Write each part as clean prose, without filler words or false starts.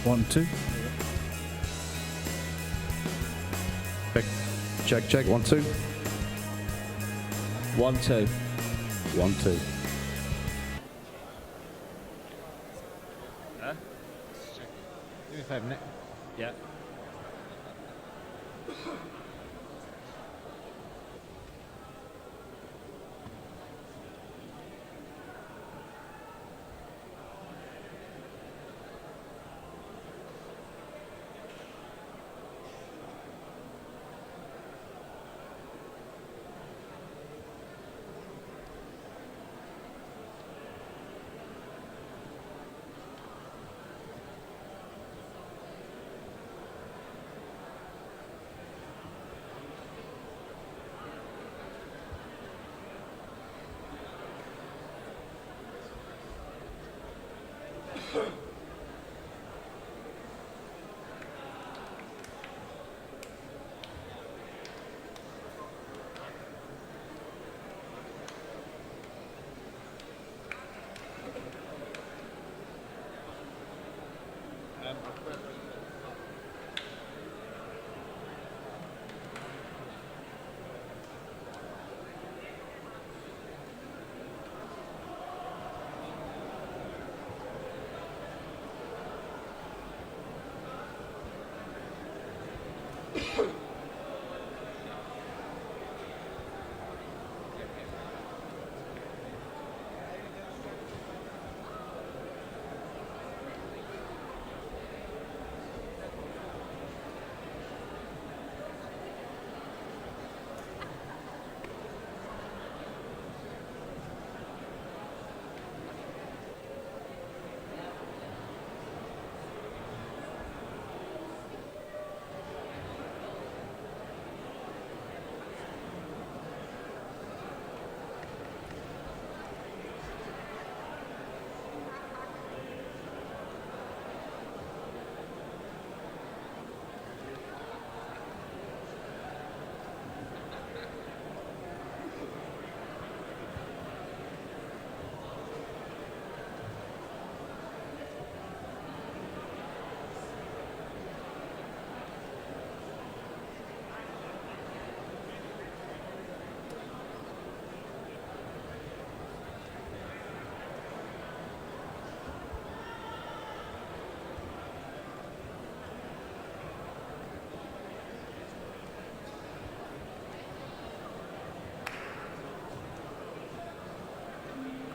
1, 2. Check. 1, 2. 1, 2. 1, 2. Huh? Do me a favour, Nick. Yeah.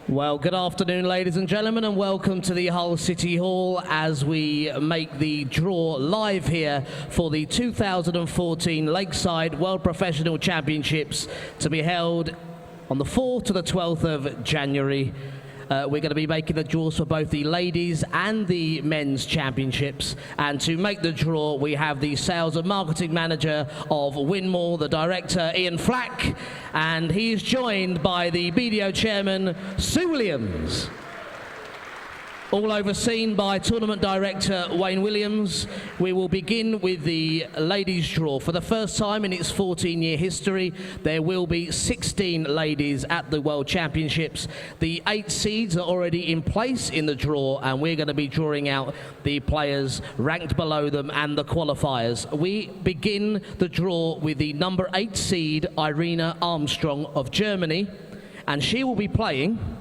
Well, good afternoon, ladies and gentlemen, and welcome to the Hull City Hall as we make the draw live here for the 2014 Lakeside World Professional Championships to be held on the 4th to the 12th of January. We're going to be making the draws for both the ladies and the men's championships. And to make the draw, we have the sales and marketing manager of Winmau, the director, Ian Flack, and he is joined by the BDO chairman, Sue Williams. All overseen by tournament director Wayne Williams. We will begin with the ladies' draw. For the first time in its 14-year history, there will be 16 ladies at the World Championships. The 8 seeds are already in place in the draw, and we're going to be drawing out the players ranked below them and the qualifiers. We begin the draw with the number 8 seed, Irina Armstrong of Germany, and she will be playing.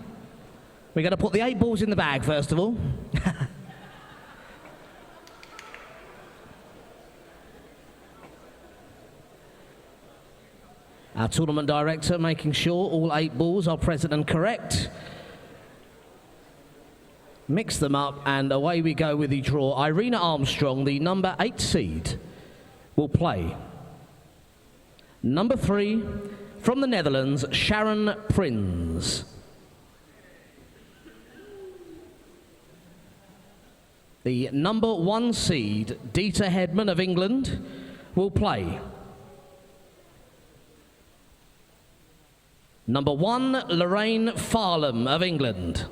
We're going to put the 8 balls in the bag, first of all. Our tournament director making sure all 8 balls are present and correct. Mix them up, and away we go with the draw. Irina Armstrong, the number 8 seed, will play. Number 3, from the Netherlands, Sharon Prins. The number 1 seed, Dieter Hedman of England, will play. Number 1, Lorraine Farlam of England.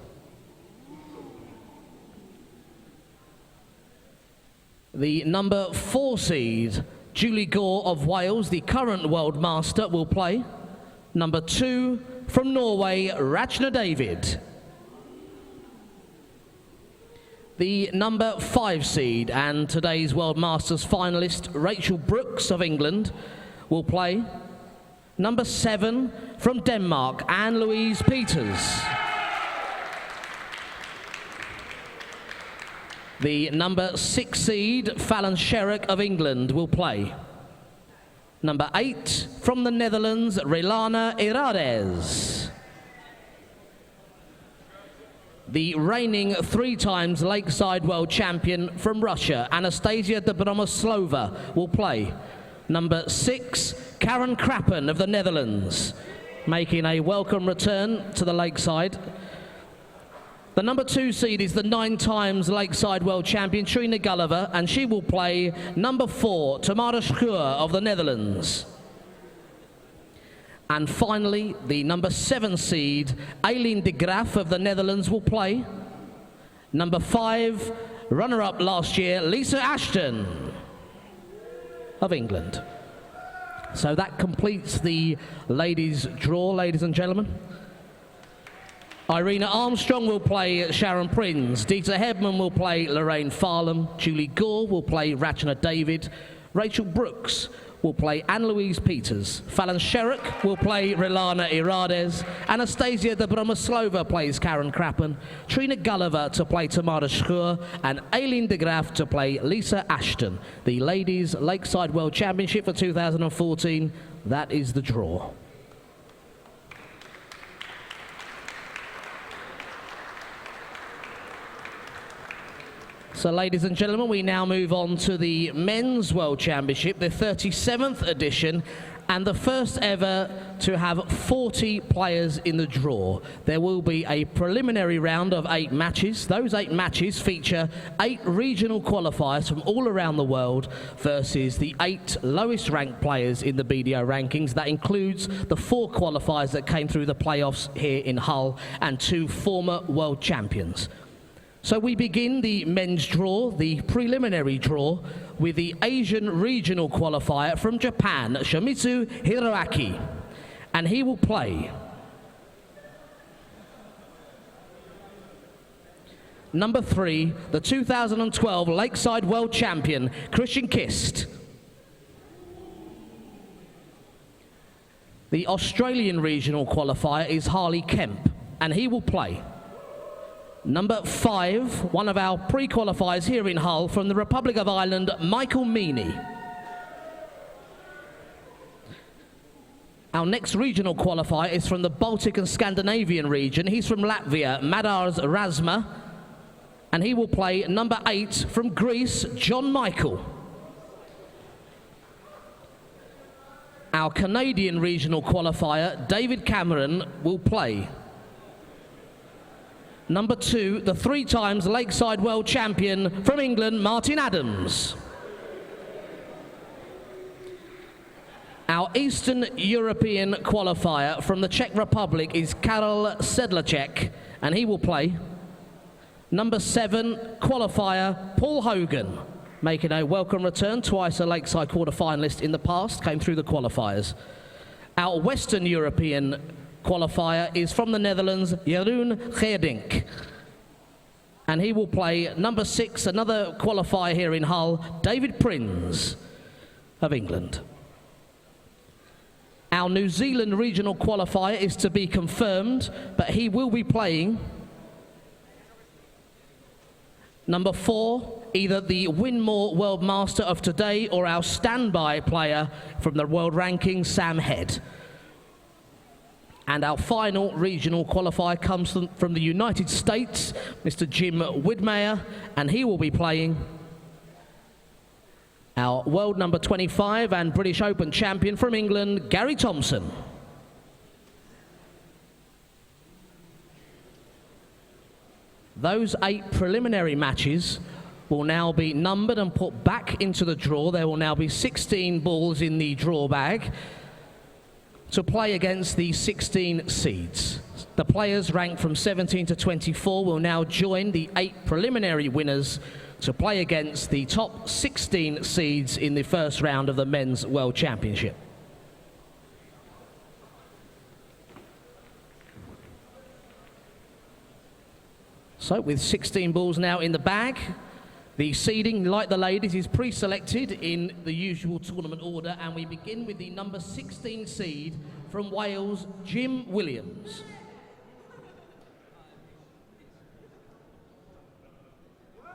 The number 4 seed, Julie Gore of Wales, the current world master, will play. Number 2, from Norway, Rachna David. The number 5 seed and today's World Masters finalist, Rachel Brooks of England, will play. Number 7 from Denmark, Anne-Louise Peters. The number 6 seed, Fallon Sherrock of England, will play. Number 8 from the Netherlands, Relana Irades. The reigning 3 times Lakeside World Champion from Russia, Anastasia Dobromoslova, will play. Number 6, Karen Krappen of the Netherlands, making a welcome return to the Lakeside. The number 2 seed is the 9 times Lakeside World Champion, Trina Gulliver, and she will play number 4, Tamara Schuur of the Netherlands. And finally, the number 7 seed, Aileen de Graaf of the Netherlands, will play. Number 5, runner-up last year, Lisa Ashton of England. So that completes the ladies' draw, ladies and gentlemen. Irina Armstrong will play Sharon Prinz. Dita Hedman will play Lorraine Farlam. Julie Gore will play Rachna David. Rachel Brooks will play Anne-Louise Peters. Fallon Sherrock will play Relana Irades. Anastasia Dobromoslova plays Karen Krappen. Trina Gulliver to play Tamara Schuur. And Aileen de Graaf to play Lisa Ashton. The Ladies Lakeside World Championship for 2014. That is the draw. So, ladies and gentlemen, we now move on to the Men's World Championship, the 37th edition, and the first ever to have 40 players in the draw. There will be a preliminary round of 8 matches. Those 8 matches feature 8 regional qualifiers from all around the world versus the 8 lowest ranked players in the BDO rankings. That includes the 4 qualifiers that came through the playoffs here in Hull and 2 former world champions. So we begin the men's draw, the preliminary draw, with the Asian regional qualifier from Japan, Shimizu Hiroaki, and he will play number 3, the 2012 Lakeside World Champion, Christian Kist. The Australian regional qualifier is Harley Kemp, and he will play number 5, one of our pre-qualifiers here in Hull, from the Republic of Ireland, Michael Meany. Our next regional qualifier is from the Baltic and Scandinavian region. He's from Latvia, Madars Razma, and he will play number 8 from Greece, John Michael. Our Canadian regional qualifier, David Cameron, will play number 2, the 3 times Lakeside World Champion from England, Martin Adams. Our Eastern European qualifier from the Czech Republic is Karol Sedlacek, and he will play number 7 qualifier, Paul Hogan, making a welcome return, twice a Lakeside quarter-finalist in the past, came through the qualifiers. Our Western European qualifier is from the Netherlands, Jeroen Geerdink, and he will play number 6, another qualifier here in Hull, David Prinz of England. Our New Zealand regional qualifier is to be confirmed, but he will be playing number 4, either the Winmau World Master of today or our standby player from the world ranking, Sam Head. And our final regional qualifier comes from the United States, Mr. Jim Widmeyer, and he will be playing our world number 25 and British Open champion from England, Gary Thompson. Those 8 preliminary matches will now be numbered and put back into the draw. There will now be 16 balls in the draw bag to play against the 16 seeds. The players ranked from 17 to 24 will now join the 8 preliminary winners to play against the top 16 seeds in the first round of the Men's World Championship. So with 16 balls now in the bag, the seeding, like the ladies, is pre-selected in the usual tournament order, and we begin with the number 16 seed from Wales, Jim Williams.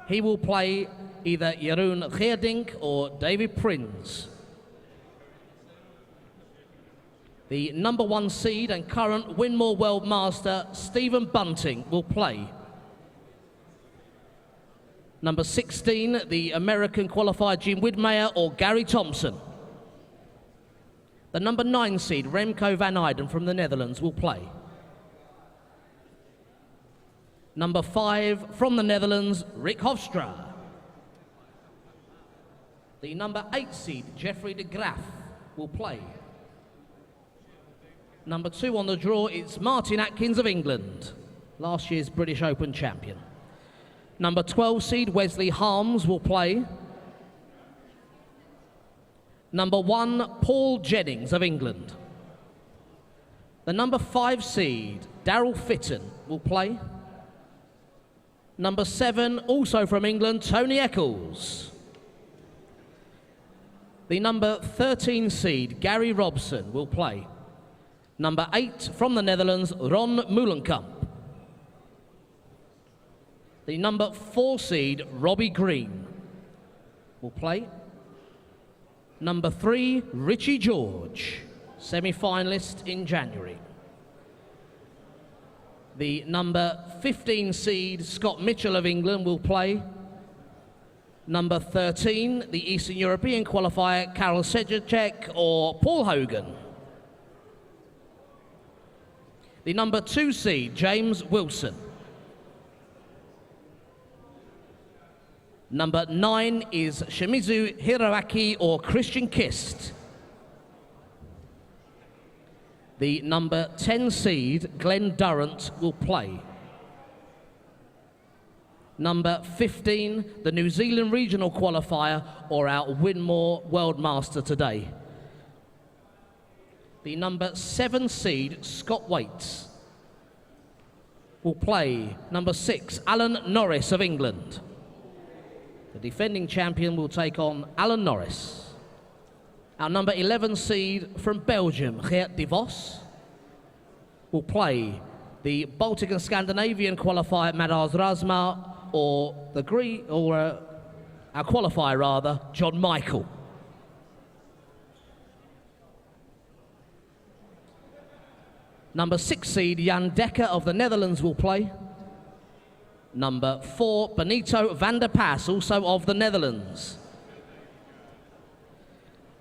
He will play either Jeroen Geerdink or David Prins. The number 1 seed and current Winmau World Master, Stephen Bunting, will play. Number 16, the American qualifier Jim Winmau or Gary Thompson. The number 9 seed, Remco van Eyden from the Netherlands, will play. Number 5, from the Netherlands, Rick Hofstra. The number 8 seed, Jeffrey de Graaf, will play. Number 2 on the draw is Martin Atkins of England, last year's British Open champion. Number 12 seed, Wesley Harms, will play. Number 1, Paul Jennings of England. The number 5 seed, Daryl Fitton, will play. Number 7, also from England, Tony Eccles. The number 13 seed, Gary Robson, will play. Number 8, from the Netherlands, Ron Meulenkamp. The number 4 seed, Robbie Green, will play. Number 3, Richie George, semi-finalist in January. The number 15 seed, Scott Mitchell of England, will play. Number 13, the Eastern European qualifier, Karel Sedlacek or Paul Hogan. The number 2 seed, James Wilson. Number 9 is Shimizu Hiroaki or Christian Kist. The number 10 seed, Glenn Durrant, will play. Number 15, the New Zealand regional qualifier or our Winmau World Master today. The number 7 seed, Scott Waits, will play. Number 6, Alan Norris of England. The defending champion will take on Alan Norris. Our number 11 seed from Belgium, Geert de Vos, will play. The Baltic and Scandinavian qualifier, Madars Razma, or our qualifier rather, John Michael. Number 6 seed, Jan Dekker of the Netherlands, will play. Number 4, Benito van der Pas, also of the Netherlands.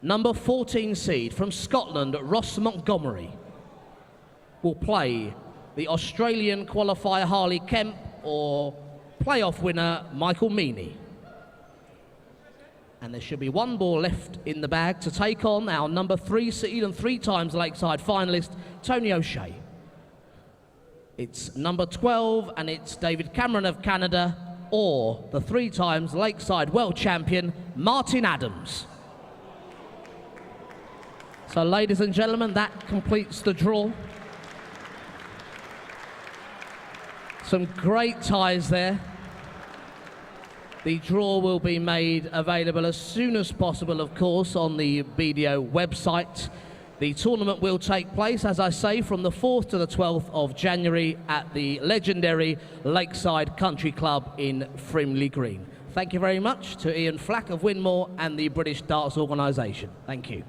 Number 14 seed from Scotland, Ross Montgomery, will play. The Australian qualifier, Harley Kemp, or playoff winner, Michael Meaney. And there should be 1 ball left in the bag to take on our number 3 seed and 3 times Lakeside finalist, Tony O'Shea. It's number 12, and it's David Cameron of Canada, or the 3 times Lakeside world champion, Martin Adams. So, ladies and gentlemen, that completes the draw. Some great ties there. The draw will be made available as soon as possible, of course, on the BDO website. The tournament will take place, as I say, from the 4th to the 12th of January at the legendary Lakeside Country Club in Frimley Green. Thank you very much to Ian Flack of Winmau and the British Darts Organisation. Thank you.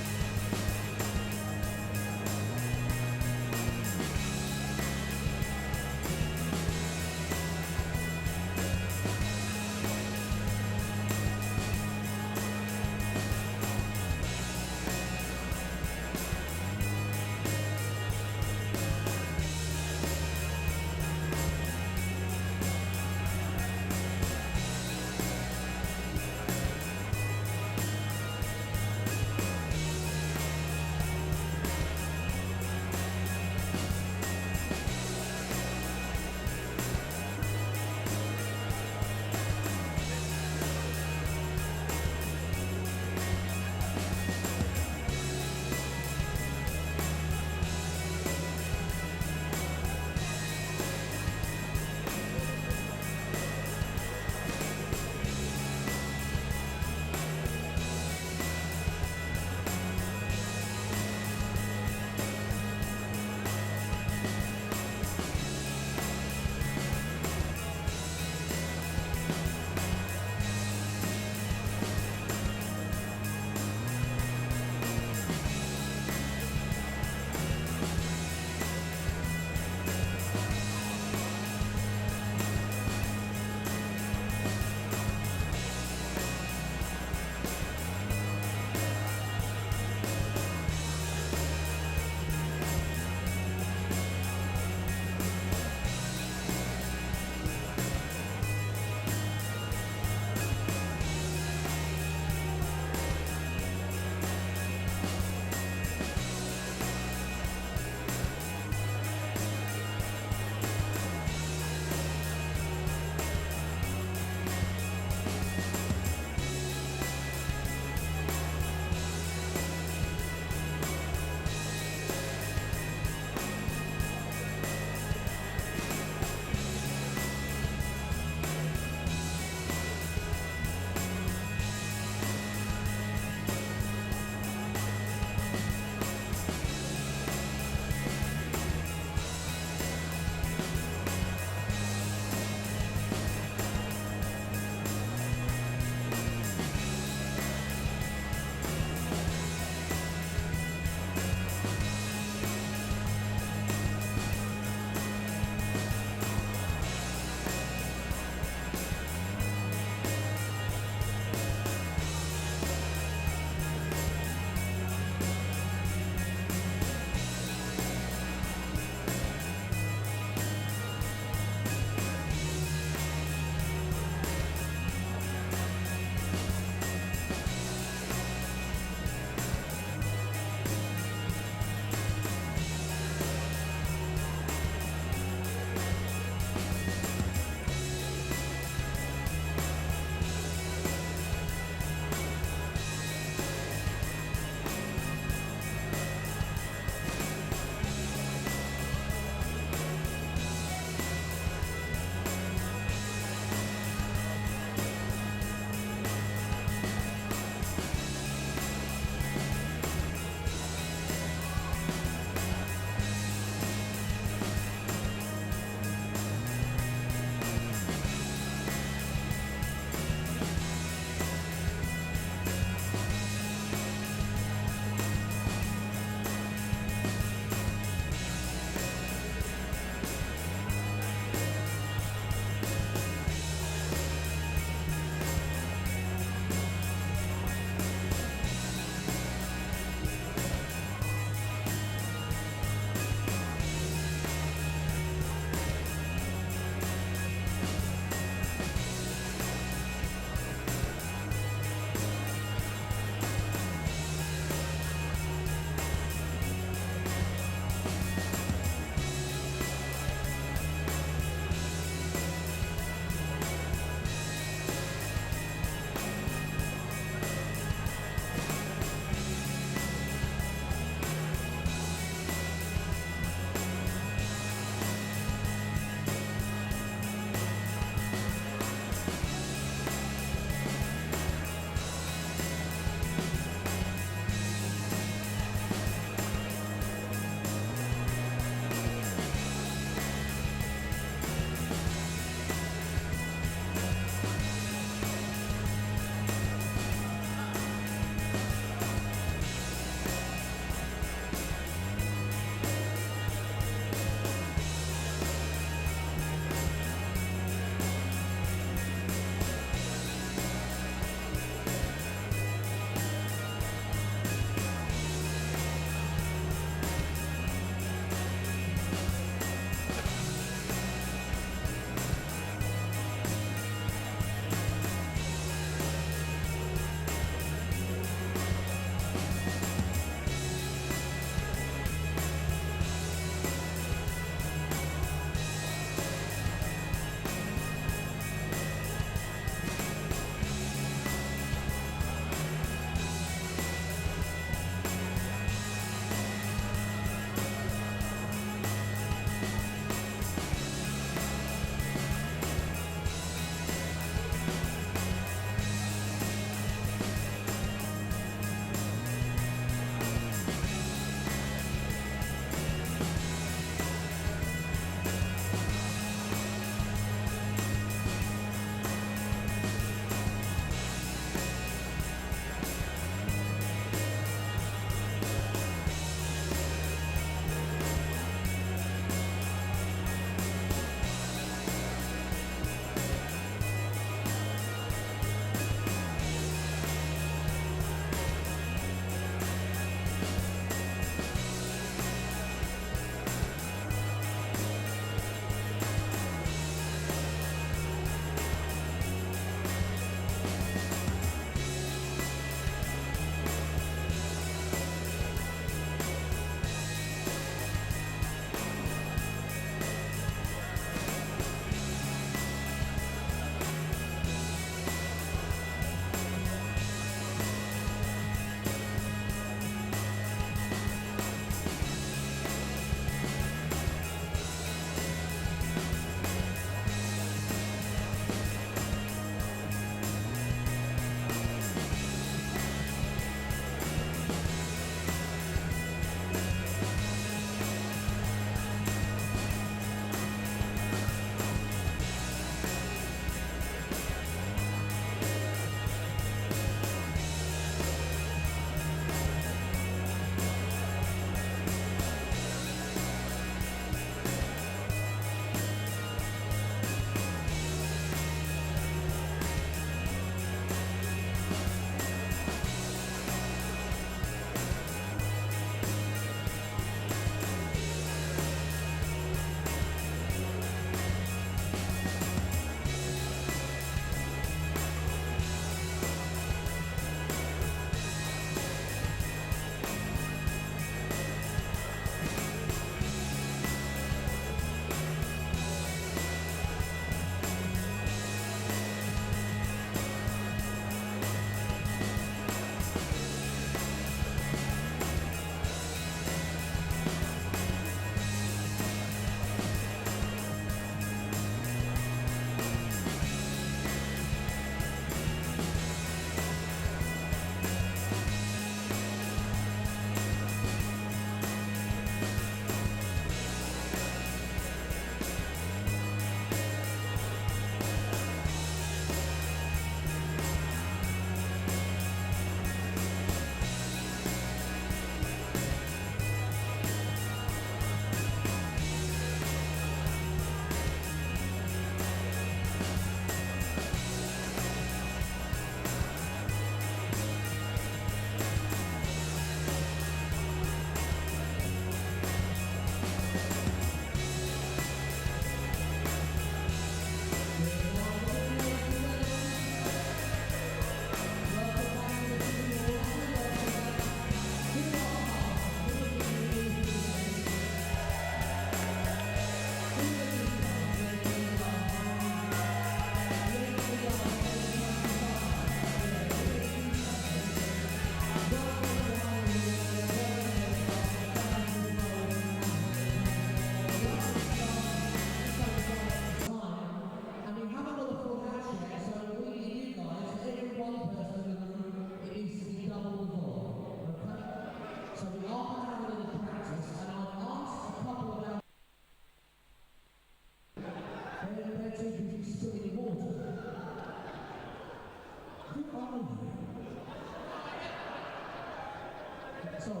Ladies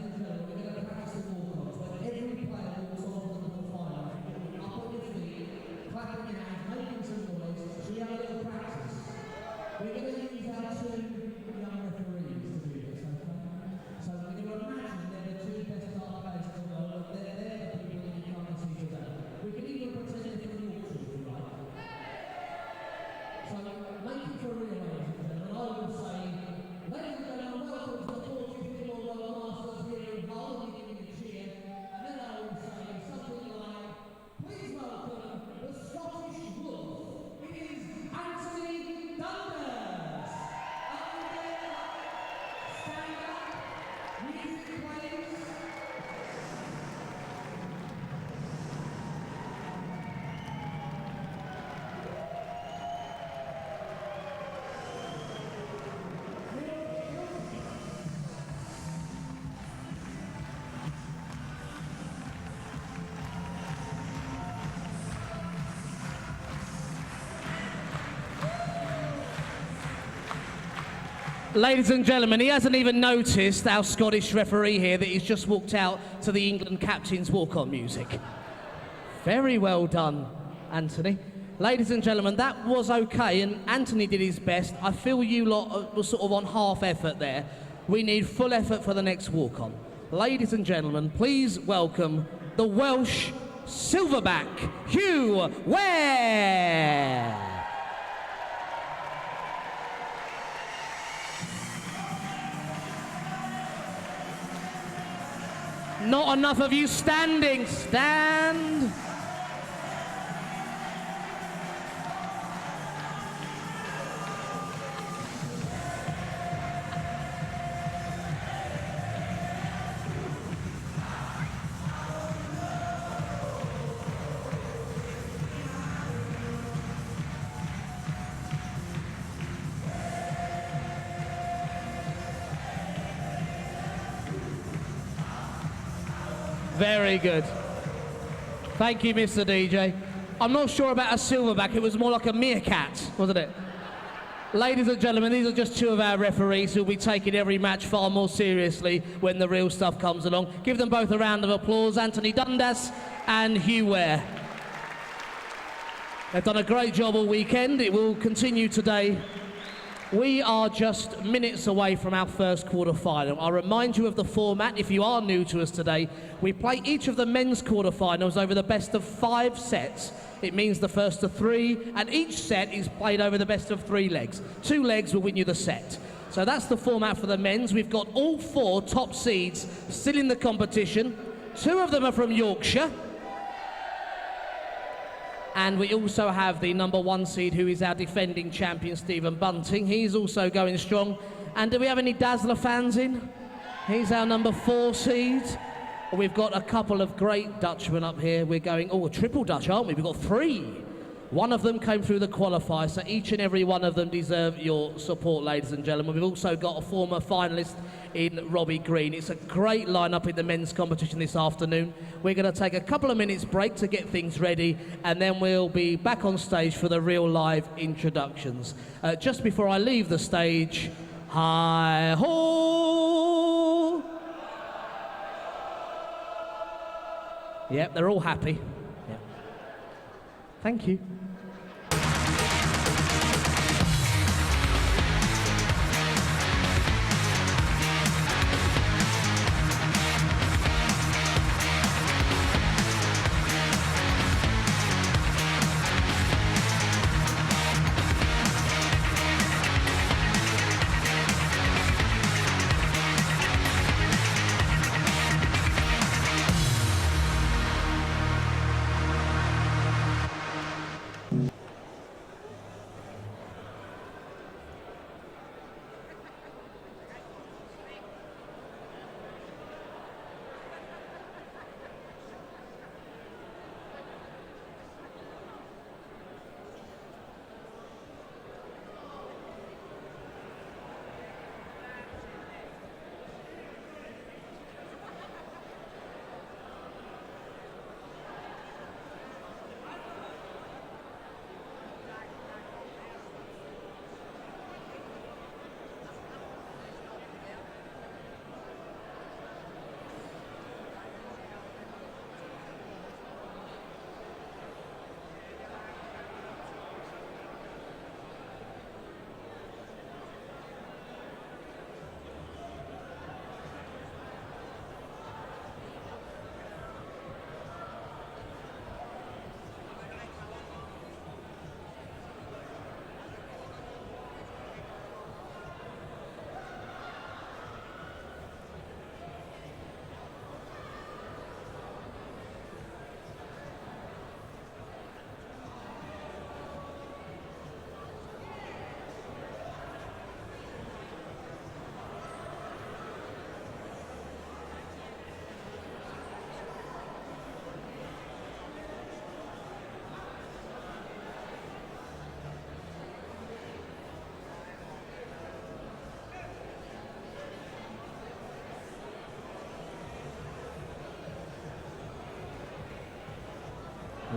and gentlemen, we're going to practice the walk-ons. When every player walks on to the final, up on your feet, clapping your hands, making some noise, so we have a little practice. We're going to use our two young referees to do this, okay? So we're going to imagine they're the two best dart players in the world, and they're the people that you come and see today. We can even pretend they're from Yorkshire if you like. So make it for real, ladies and gentlemen. I will say, ladies and gentlemen, welcome to the 45th World Masters here in Hull. You give me a cheer. And then I will say something like, please welcome the Scottish Wolf. It is Anthony Dundas. Stand up. Music plays. Ladies and gentlemen, he hasn't even noticed, our Scottish referee here, that he's just walked out to the England captain's walk-on music. Very well done, Anthony. Ladies and gentlemen, that was okay, and Anthony did his best. I feel you lot were sort of on half effort there. We need full effort for the next walk-on. Ladies and gentlemen, please welcome the Welsh silverback, Hugh Ware. Not enough of you standing. Stand. Very good. Thank you, Mr. DJ. I'm not sure about a silverback. It was more like a meerkat, wasn't it? Ladies and gentlemen, these are just two of our referees who'll be taking every match far more seriously when the real stuff comes along. Give them both a round of applause, Anthony Dundas and Hugh Ware. They've done a great job all weekend. It will continue today. We are just minutes away from our first quarter-final. I'll remind you of the format. If you are new to us today, we play each of the men's quarter-finals over the best of 5 sets. It means the first of 3, and each set is played over the best of 3 legs. 2 legs will win you the set. So that's the format for the men's. We've got all 4 top seeds still in the competition. 2 of them are from Yorkshire. And we also have the number 1 seed, who is our defending champion, Stephen Bunting. He's also going strong. And do we have any Dazzler fans in? He's our number 4 seed. We've got a couple of great Dutchmen up here. We're going, a triple Dutch, aren't we? We've got 3. One of them came through the qualifier, so each and every one of them deserve your support, ladies and gentlemen. We've also got a former finalist in Robbie Green. It's a great lineup in the men's competition this afternoon. We're going to take a couple of minutes break to get things ready, and then we'll be back on stage for the real live introductions. Just before I leave the stage, hi-ho! Yep, they're all happy. Yep. Thank you.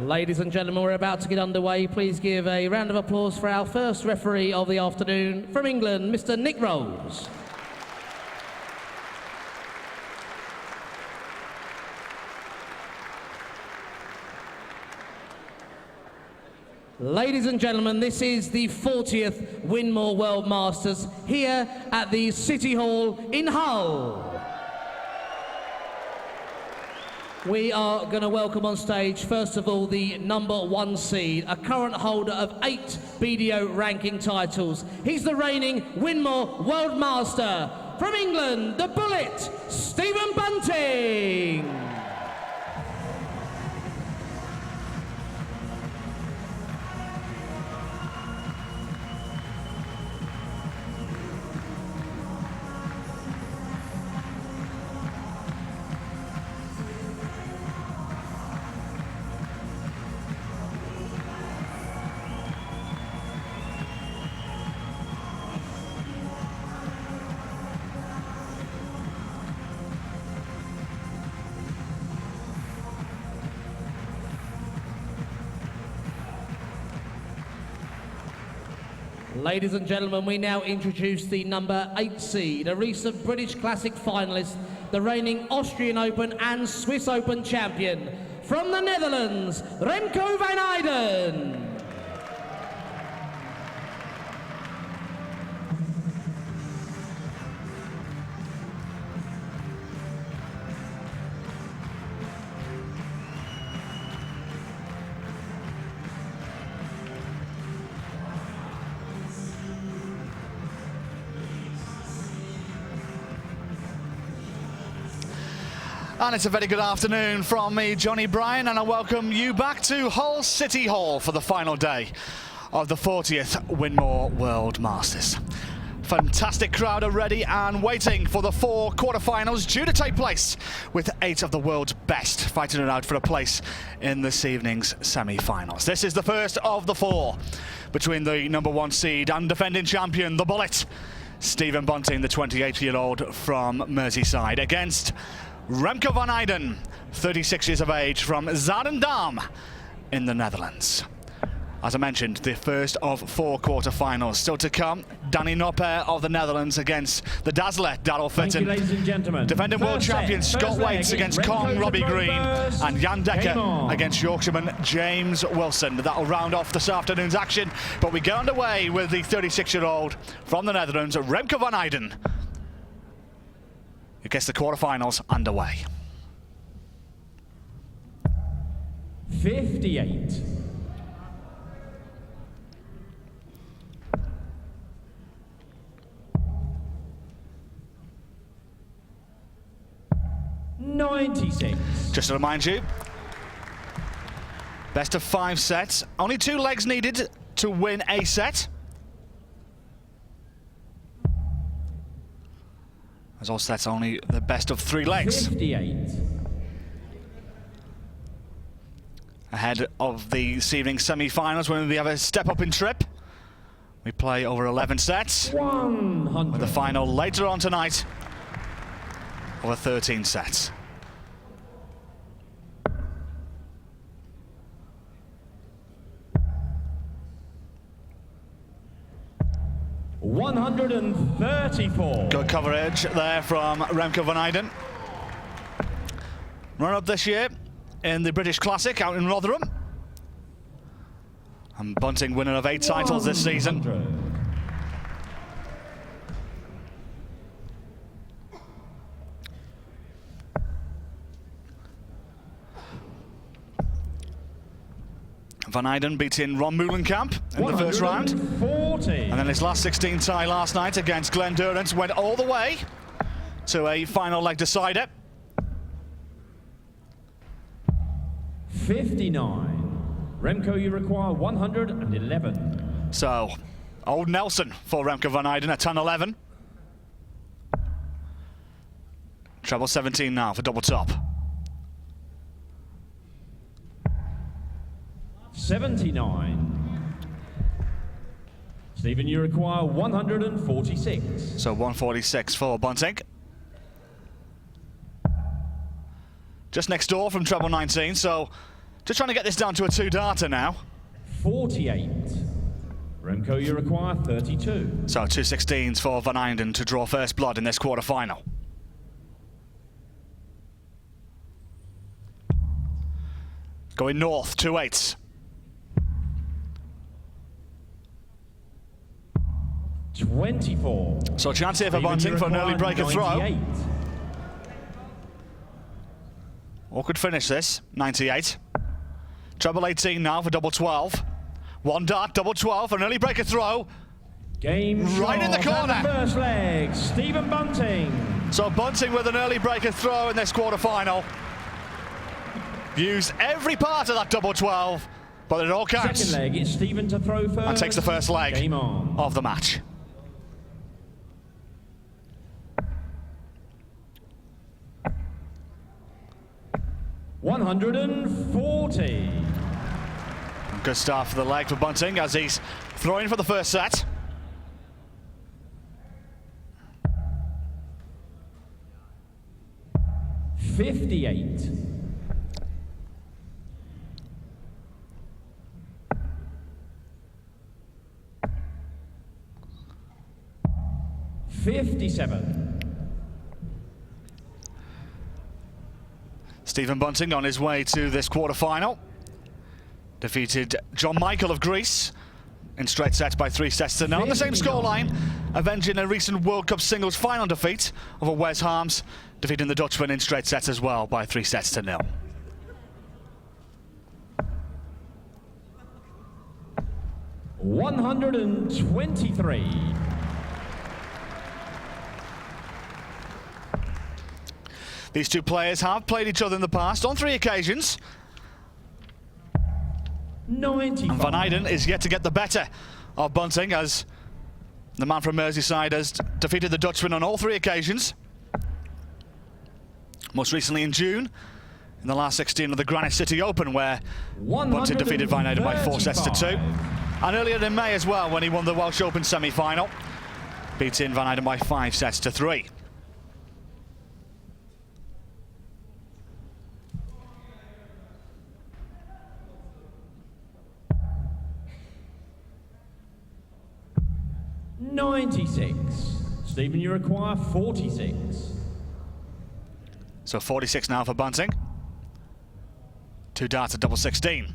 Ladies and gentlemen, we're about to get underway. Please give a round of applause for our first referee of the afternoon from England, Mr. Nick Rolls. Ladies and gentlemen, this is the 40th Winmau World Masters here at the City Hall in Hull. We are going to welcome on stage, first of all, the #1 seed, a current holder of 8 BDO ranking titles. He's the reigning Winmau World Master. From England, the Bullet, Stephen Bunting. Ladies and gentlemen, we now introduce the #8 seed, a recent British Classic finalist, the reigning Austrian Open and Swiss Open champion. From the Netherlands, Remco van Eijden. And it's a very good afternoon from me, Johnny Bryan, and I welcome you back to Hull City Hall for the final day of the 40th Winmau World Masters. Fantastic crowd are ready and waiting for the 4 quarterfinals due to take place, with 8 of the world's best fighting it out for a place in this evening's semi-finals. This is the first of the 4 between the #1 seed and defending champion, the Bullet, Stephen Bunting, the 28-year-old from Merseyside, against Remco van Eijden, 36 years of age, from Zaandam in the Netherlands. As I mentioned, the first of 4 quarterfinals still to come. Danny Noppert of the Netherlands against the Dazzler, Daryl Fitton. Ladies and gentlemen. Defending world champion Scott Waits against Kong Robbie Green, and Jan Dekker against Yorkshireman James Wilson. That'll round off this afternoon's action, but we get underway with the 36-year-old from the Netherlands, Remco van Eijden. It gets the quarterfinals underway. 58. $96. Just to remind you, best of 5 sets. Only 2 legs needed to win a set. As all sets, only the best of 3 legs. 58. Ahead of the this evening's semi-finals, when we have a step-up in trip. We play over 11 sets. 100. With the final later on tonight over 13 sets. $134. Good coverage there from Remco van Eijden. Run-up this year in the British Classic out in Rotherham. And Bunting, winner of 8 titles this season. 100. Van Eijden beating Ron Meulenkamp in the first round. 140. And then his last 16 tie last night against Glenn Durrant went all the way to a final leg decider. 59. Remco, you require 111. So, old Nelson for Remco van Eijden at 10-11. Treble 17 now for double top. 79. Stephen, you require 146. So 146 for Bunting. Just next door from treble 19, so Just trying to get this down to a 2-darter now. 48. Remco, you require 32. So 2 16s for Van Eynden to draw first blood in this quarter-final. Going north, 2 8s. 24. So a chance here for Bunting for an early breaker throw. Or could finish this, 98. Treble 18 now for double 12. 1 dart, double 12 for an early breaker throw. Game right in the corner. First leg, Stephen Bunting. So Bunting with an early breaker throw in this quarter-final. Used every part of that double 12, but it all counts. Second leg, it's Stephen to throw first. And takes the first leg Game on. of the match. $140. Good start for the leg for Bunting as he's throwing for the first set. $58. $57. Stephen Bunting on his way to this quarter-final. Defeated John Michael of Greece in straight sets by 3 sets to 0. On the same scoreline, avenging a recent World Cup singles final defeat over Wes Harms, defeating the Dutchman in straight sets as well by 3 sets to 0. $123. These two players have played each other in the past on 3 occasions. 95. And Van Eynden is yet to get the better of Bunting as the man from Merseyside has defeated the Dutchman on all 3 occasions. Most recently in June, in the last 16 of the Granite City Open, where Bunting defeated Van Eynden by 4 sets to 2. And earlier in May as well, when he won the Welsh Open semi-final, beating Van Eynden by 5 sets to 3. $96. Stephen, you require 46. So 46 now for Bunting. 2 darts at double 16.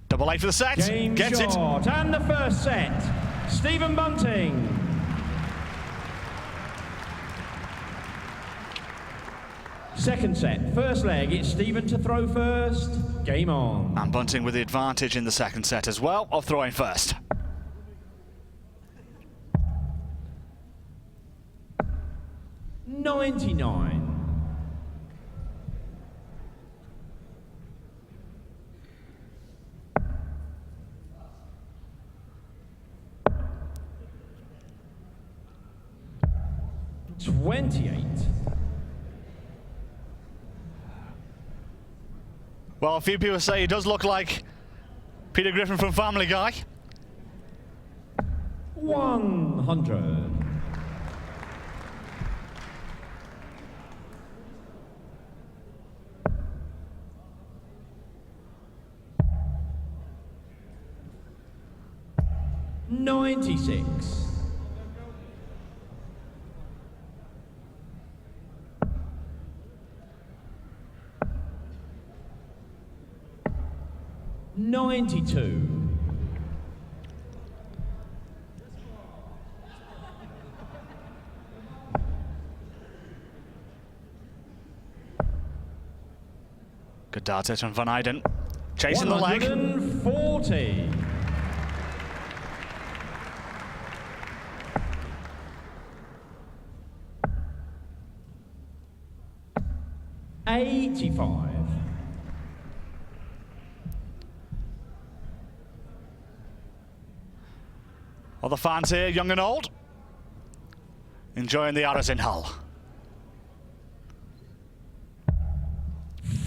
Double 8 for the set. Game Gets shot. it. And the first set, Stephen Bunting. Second set, first leg, it's Stephen to throw first. Game on. And Bunting with the advantage in the second set as well, of throwing first. $99. $28. Well, a few people say he does look like Peter Griffin from Family Guy. 100. $96. $92. Good dart hit from Van Eynden. Chasing the leg. 140. $85. All the fans here, young and old, enjoying the hours in Hull.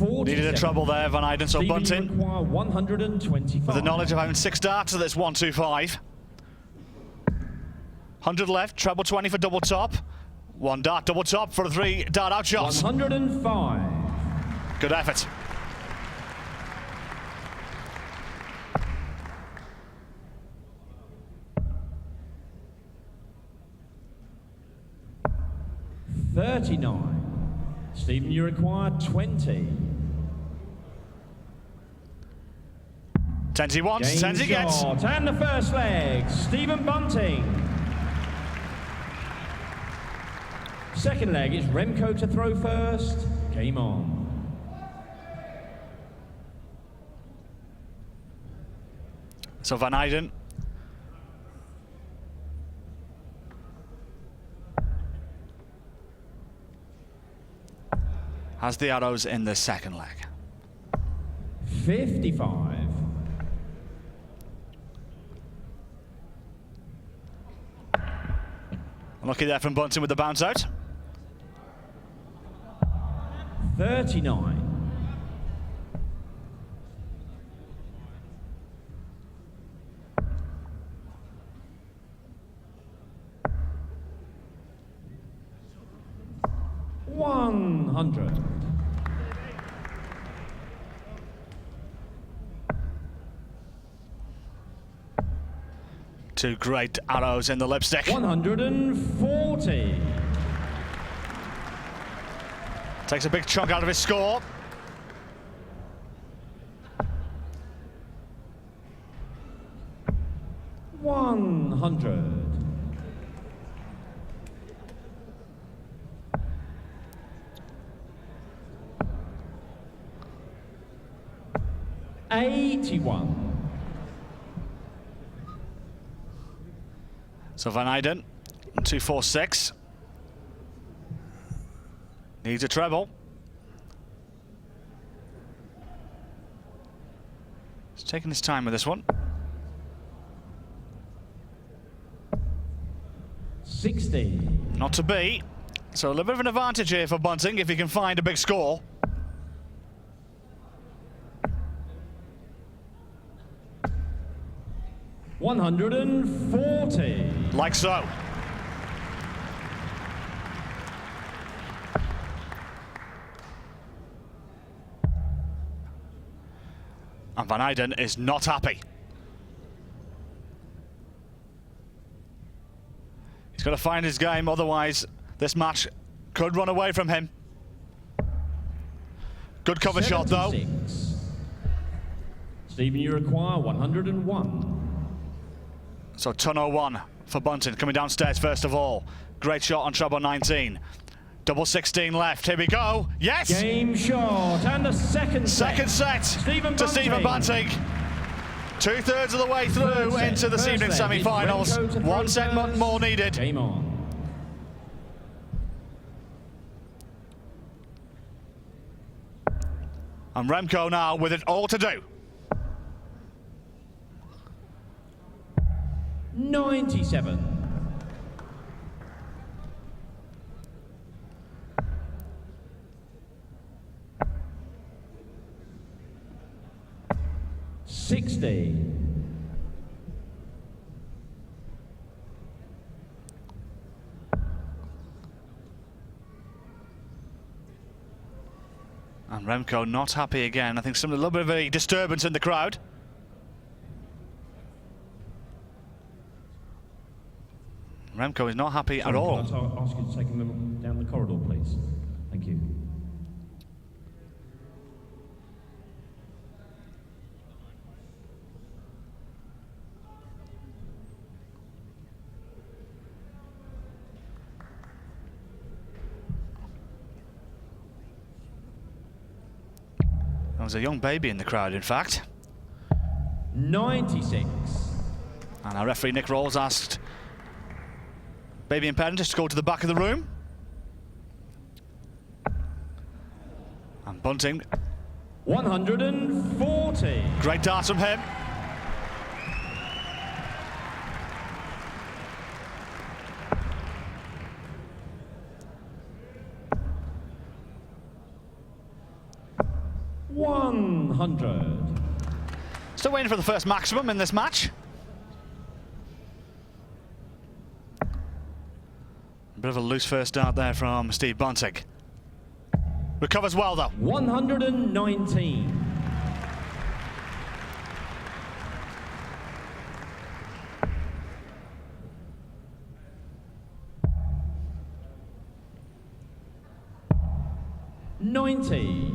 Needed a trouble there, Van Eynden, so Bunting, 125. with the knowledge of having 6 darts to this 125. 100 left, treble 20 for double top. 1 dart, double top for a 3 dart out shots. 105. Good effort. 39. Stephen, you require 20. 10 he wants, 10 he gets. Shot. And the first leg, Stephen Bunting. Second leg is Remco to throw first. Game on. So Van Eyden. Has the arrows in the second leg. 55. Lucky there from Bunting with the bounce out. 39. $100. Two great arrows in the lipstick. 140. Takes a big chunk out of his score. $100. $81. So Van Eyden, 246. Needs a treble. He's taking his time with this one. 60. Not to be. So a little bit of an advantage here for Bunting if he can find a big score. $140. Like so. And Van Eyden is not happy. He's got to find his game, otherwise this match could run away from him. Good cover shot though. 76. Stephen, you require 101. So ton 01 for Bunting coming downstairs first of all. Great shot on treble 19. Double 16 left. Here we go. Yes! Game shot. And the second set to Stephen Bunting. 2/3 of the way through into this evening's semi-finals. 1 set more needed. Game on. And Remco now with it all to do. 97. $60. And Remco not happy again. I think a little bit of a disturbance in the crowd. Remco is not happy at all. I'll ask you to take them down the corridor, please. Thank you. There was a young baby in the crowd, in fact. 96. And our referee Nick Rolls asked baby and parent just to go to the back of the room. And Bunting. 140. Great dart from him. $100. Still waiting for the first maximum in this match. A bit of a loose first dart there from Steve Bunting. Recovers well though. 119. 90.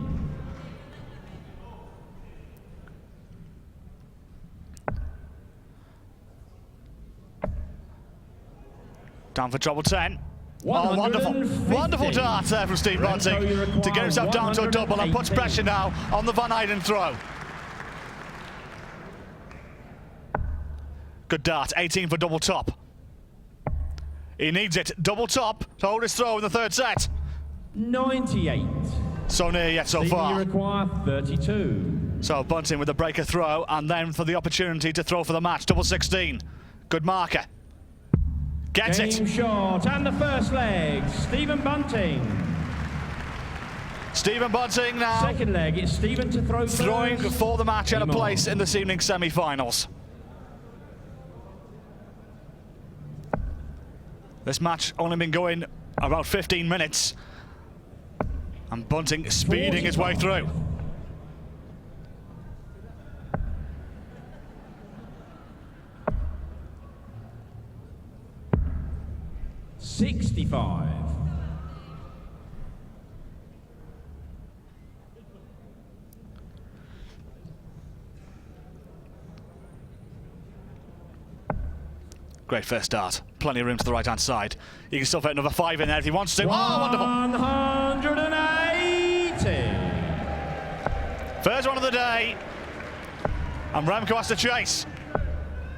Down for treble 10. Oh, wonderful. 150. Wonderful dart there from Steve Bunting to get himself down to a double and puts pressure now on the Van Eyden throw. Good dart, 18 for double top. He needs it, double top to hold his throw in the third set. 98. So near yet so Stephen, far. you require 32. So Bunting with the breaker throw and then for the opportunity to throw for the match, double 16. Good marker. Gets Game it. shot and the first leg, Stephen Bunting. Stephen Bunting now Second leg, it's Stephen to throw throwing first. for the match and a Game place on. in this evening's semi-finals. This match only been going about 15 minutes. And Bunting speeding his way through. $65. Great first start. Plenty of room to the right-hand side. He can still fit another 5 in there if he wants to. Oh, wonderful. 180. First one of the day. And Remco has to chase.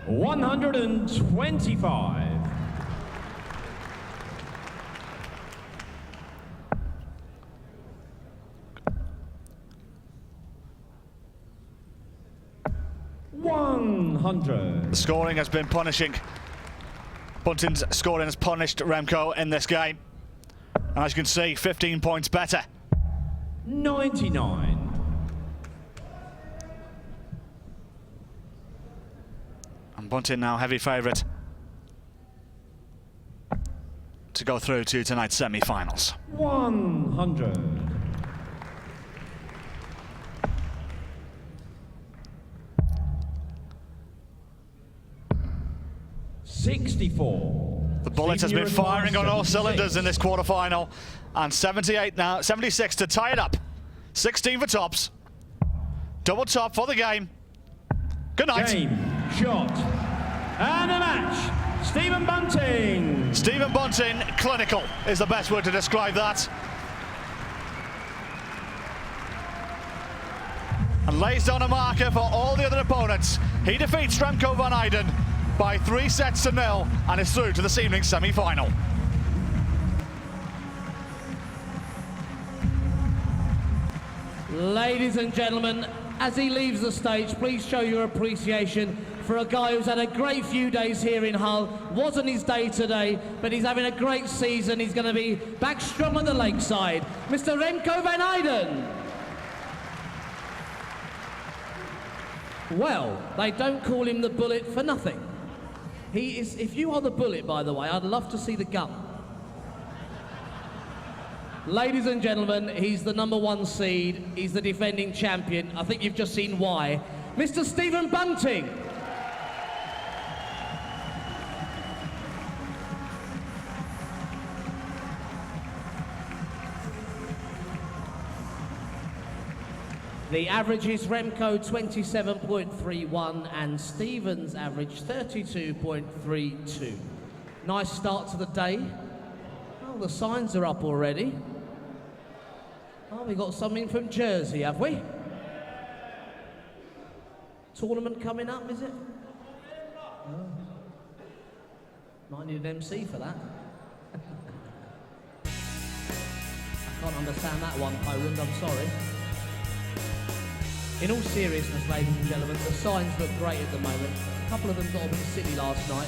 125. $100. The scoring has been punishing. Bunting's scoring has punished Remco in this game. And as you can see, 15 points better. 99. And Bunting now heavy favourite to go through to tonight's semi-finals. 100. $64. The Bullets has been firing on all cylinders in this quarter-final. And 78 now, 76 to tie it up. 16 for tops. Double top for the game. Good night. Game, shot, and a match. Stephen Bunting. Stephen Bunting, clinical is the best word to describe that. And lays down a marker for all the other opponents. He defeats Remco Van Eyden by 3 sets to 0 and is through to this evening's semi-final. Ladies and gentlemen, as he leaves the stage, please show your appreciation for a guy who's had a great few days here in Hull. Wasn't his day today, but he's having a great season. He's going to be back strong at the Lakeside. Mr. Remco Van Eyden. Well, they don't call him the Bullet for nothing. He is, if you are the Bullet, by the way, I'd love to see the gun. Ladies and gentlemen, he's the #1 seed. He's the defending champion. I think you've just seen why. Mr. Stephen Bunting. The average is Remco 27.31 and Stephen's average 32.32. Nice start to the day. Oh, the signs are up already. Oh, we got something from Jersey, have we? Tournament coming up, is it? Oh. Might need an MC for that. I can't understand that one, Poland, I'm sorry. In all seriousness, ladies and gentlemen, the signs look great at the moment. A couple of them got a bit silly last night.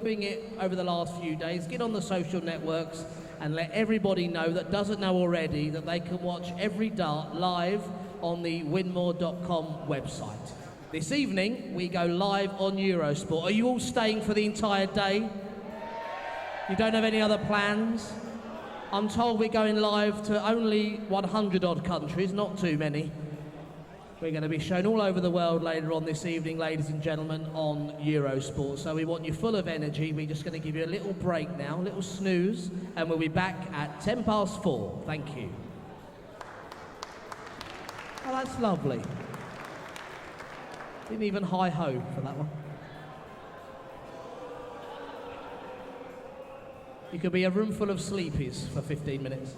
doing it over the last few days. Get on the social networks and let everybody know that doesn't know already that they can watch every dart live on the winmau.com website. This evening, we go live on Eurosport. Are you all staying for the entire day? You don't have any other plans? I'm told we're going live to only 100 odd countries, not too many. We're going to be shown all over the world later on this evening, ladies and gentlemen, on Eurosport. So we want you full of energy. We're just going to give you a little break now, a little snooze, and we'll be back at 4:10. Thank you. Oh, that's lovely. Didn't even hi-ho for that one. You could be a room full of sleepies for 15 minutes.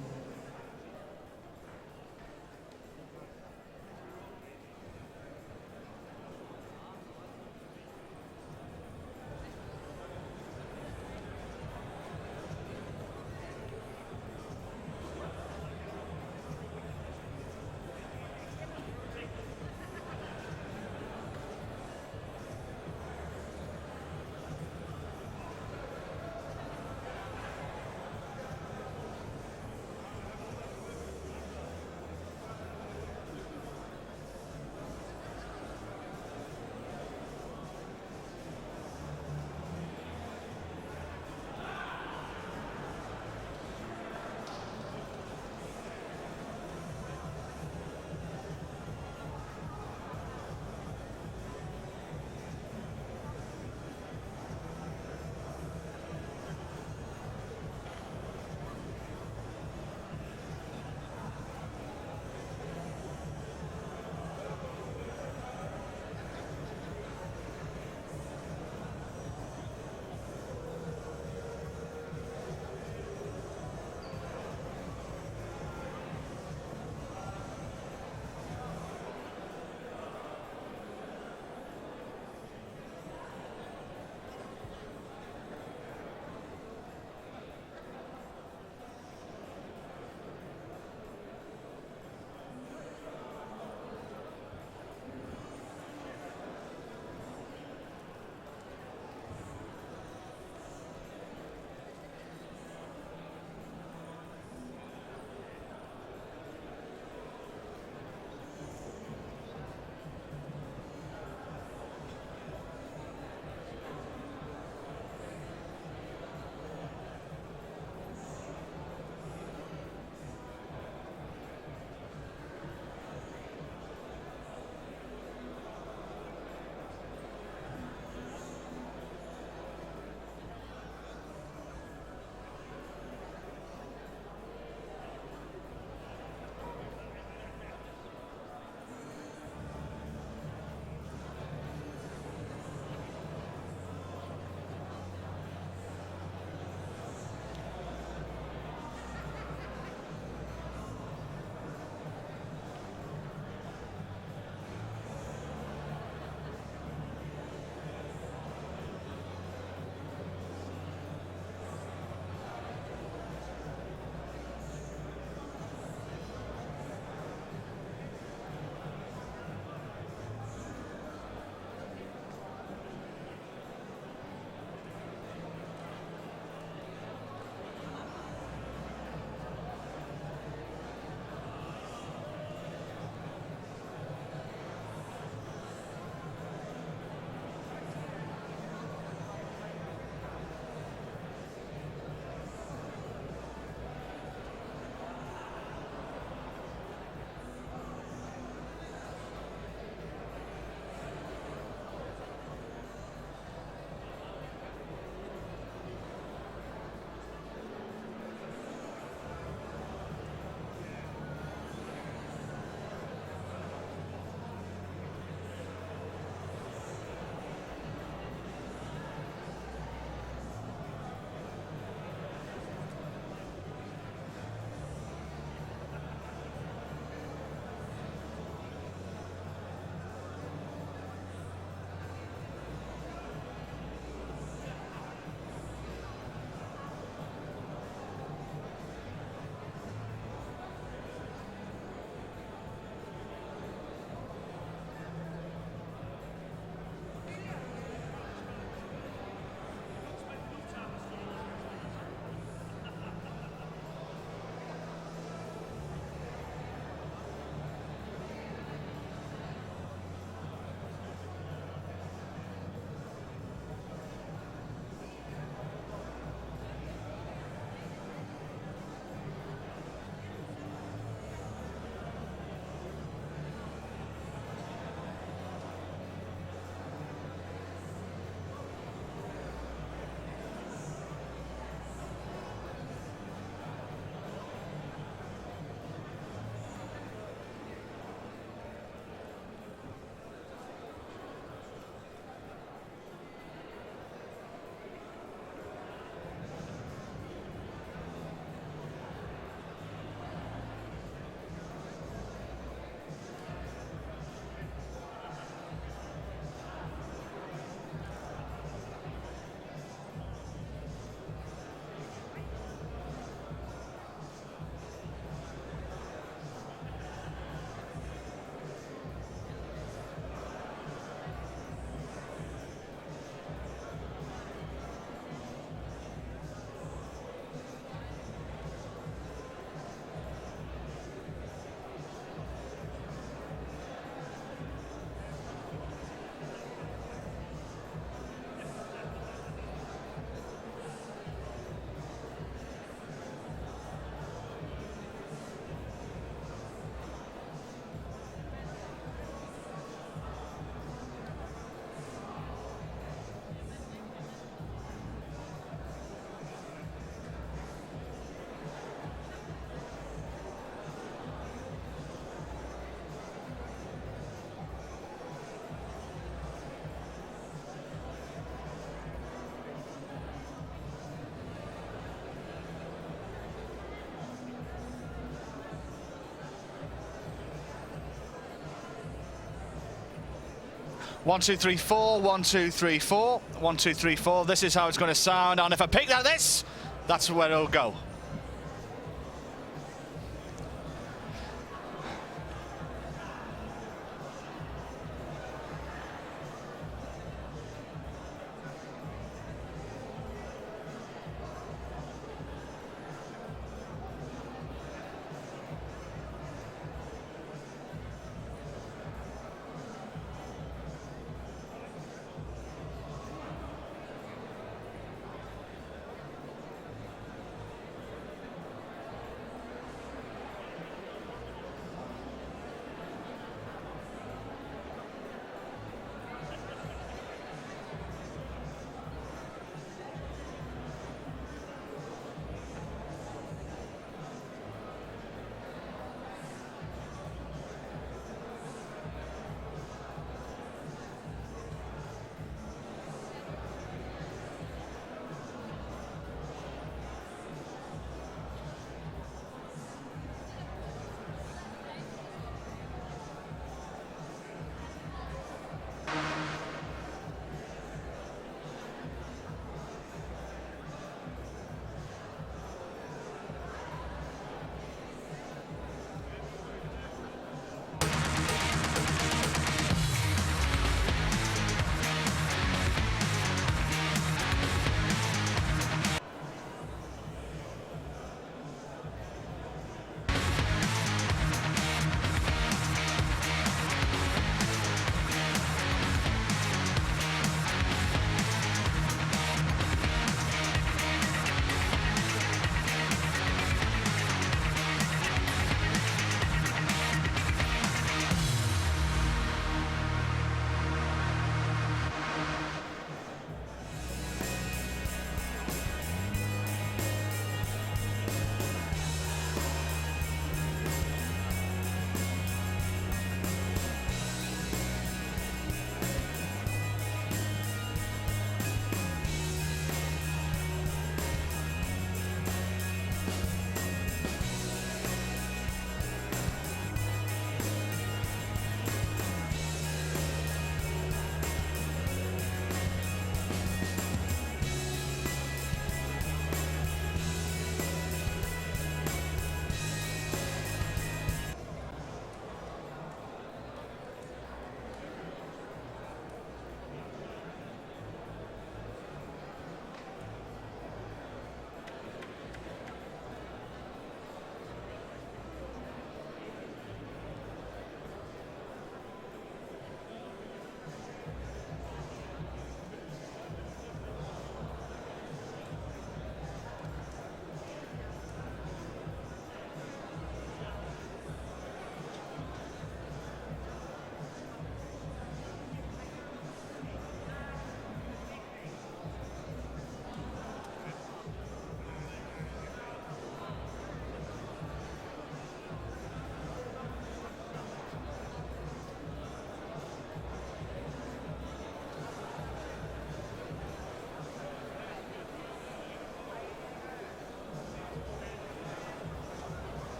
1, 2, 3, 4, 1, 2, 3, 4, 1, 2, 3, 4. This is how it's going to sound, and if I pick like this, that's where it'll go.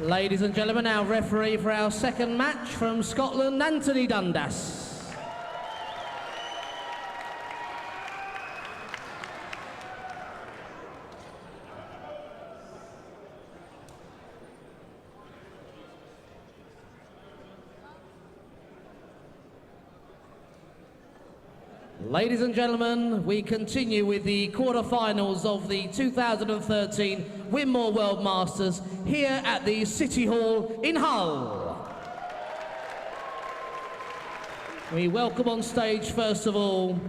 Ladies and gentlemen, our referee for our second match from Scotland, Anthony Dundas. Ladies and gentlemen, we continue with the quarterfinals of the 2013 Winmau World Masters here at the City Hall in Hull. We welcome on stage, first of all,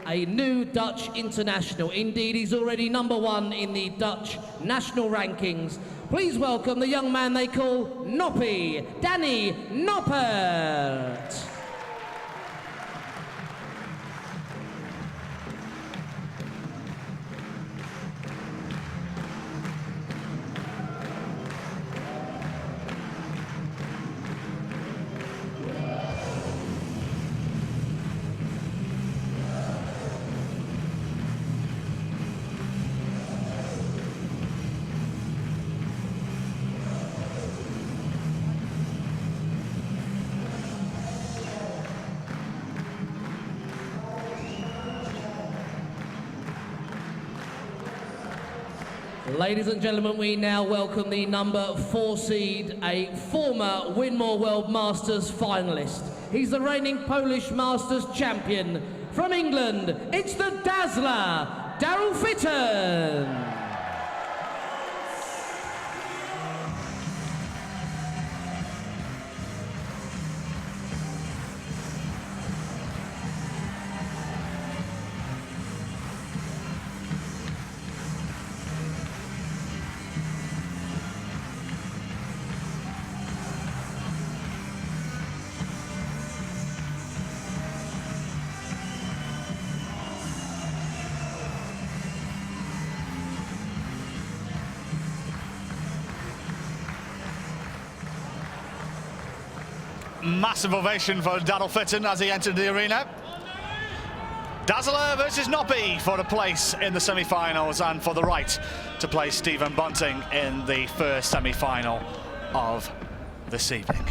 a new Dutch international. Indeed, he's already #1 in the Dutch national rankings. Please welcome the young man they call Noppie, Danny Noppert. Ladies and gentlemen, we now welcome the #4 seed, a former Winmau World Masters finalist. He's the reigning Polish Masters champion. From England, it's the Dazzler, Daryl Fitton. Massive ovation for Daryl Fitton as he entered the arena. Dazzler versus Noppie for a place in the semi-finals and for the right to play Stephen Bunting in the first semi-final of this evening.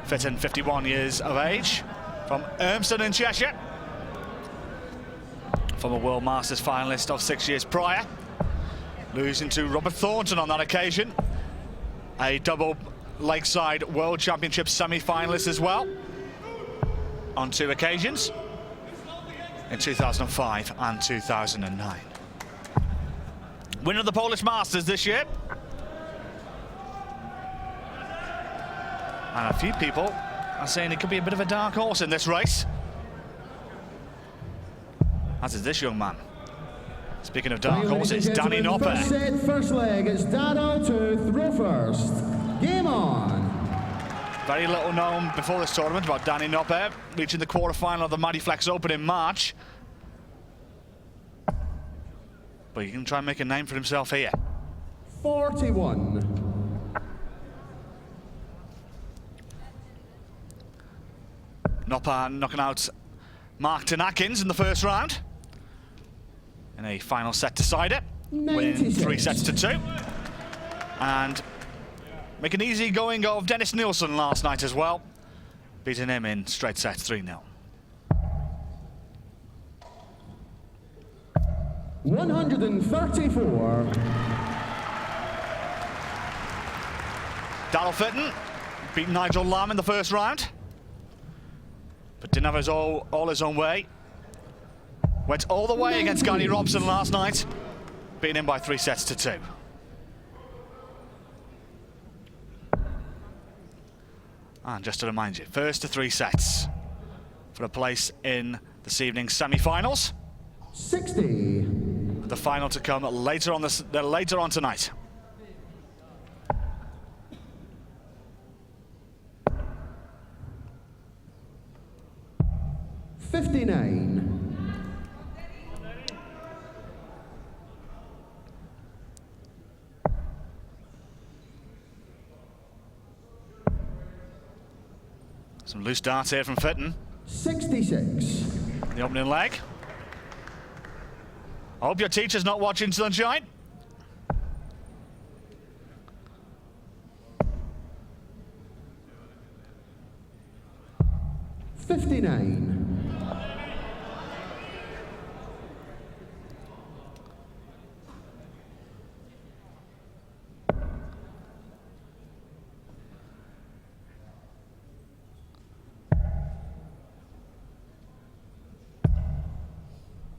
Fitton, 51 years of age, from Urmston in Cheshire. Former World Masters finalist of 6 years prior, losing to Robert Thornton on that occasion. A double Lakeside World Championship semi-finalist as well, on 2 occasions, in 2005 and 2009. Winner of the Polish Masters this year. And a few people are saying it could be a bit of a dark horse in this race, as is this young man. Speaking of dark horses, Danny Noppert. First set, first leg, it's Daryl to throw first. Game on. Very little known before this tournament about Danny Noppert, reaching the quarterfinal of the Flex Open in March. But he can try and make a name for himself here. 41. Noppert knocking out Mark Tanakins in the first round in a final set decider, winning 3 sets to 2. And make an easy going of Dennis Nielsen last night as well, beating him in straight sets 3-0. 134. Daryl Fitton beat Nigel Lamb in the first round, but didn't have all his own way. Went all the way against Gary Robson last night, beating him by 3 sets to 2. And just to remind you, first to 3 sets for a place in this evening's semi-finals. 60. The final to come later on tonight. $59. Some loose darts here from Fitton. 66. The opening leg. I hope your teacher's not watching, Sunshine. 59.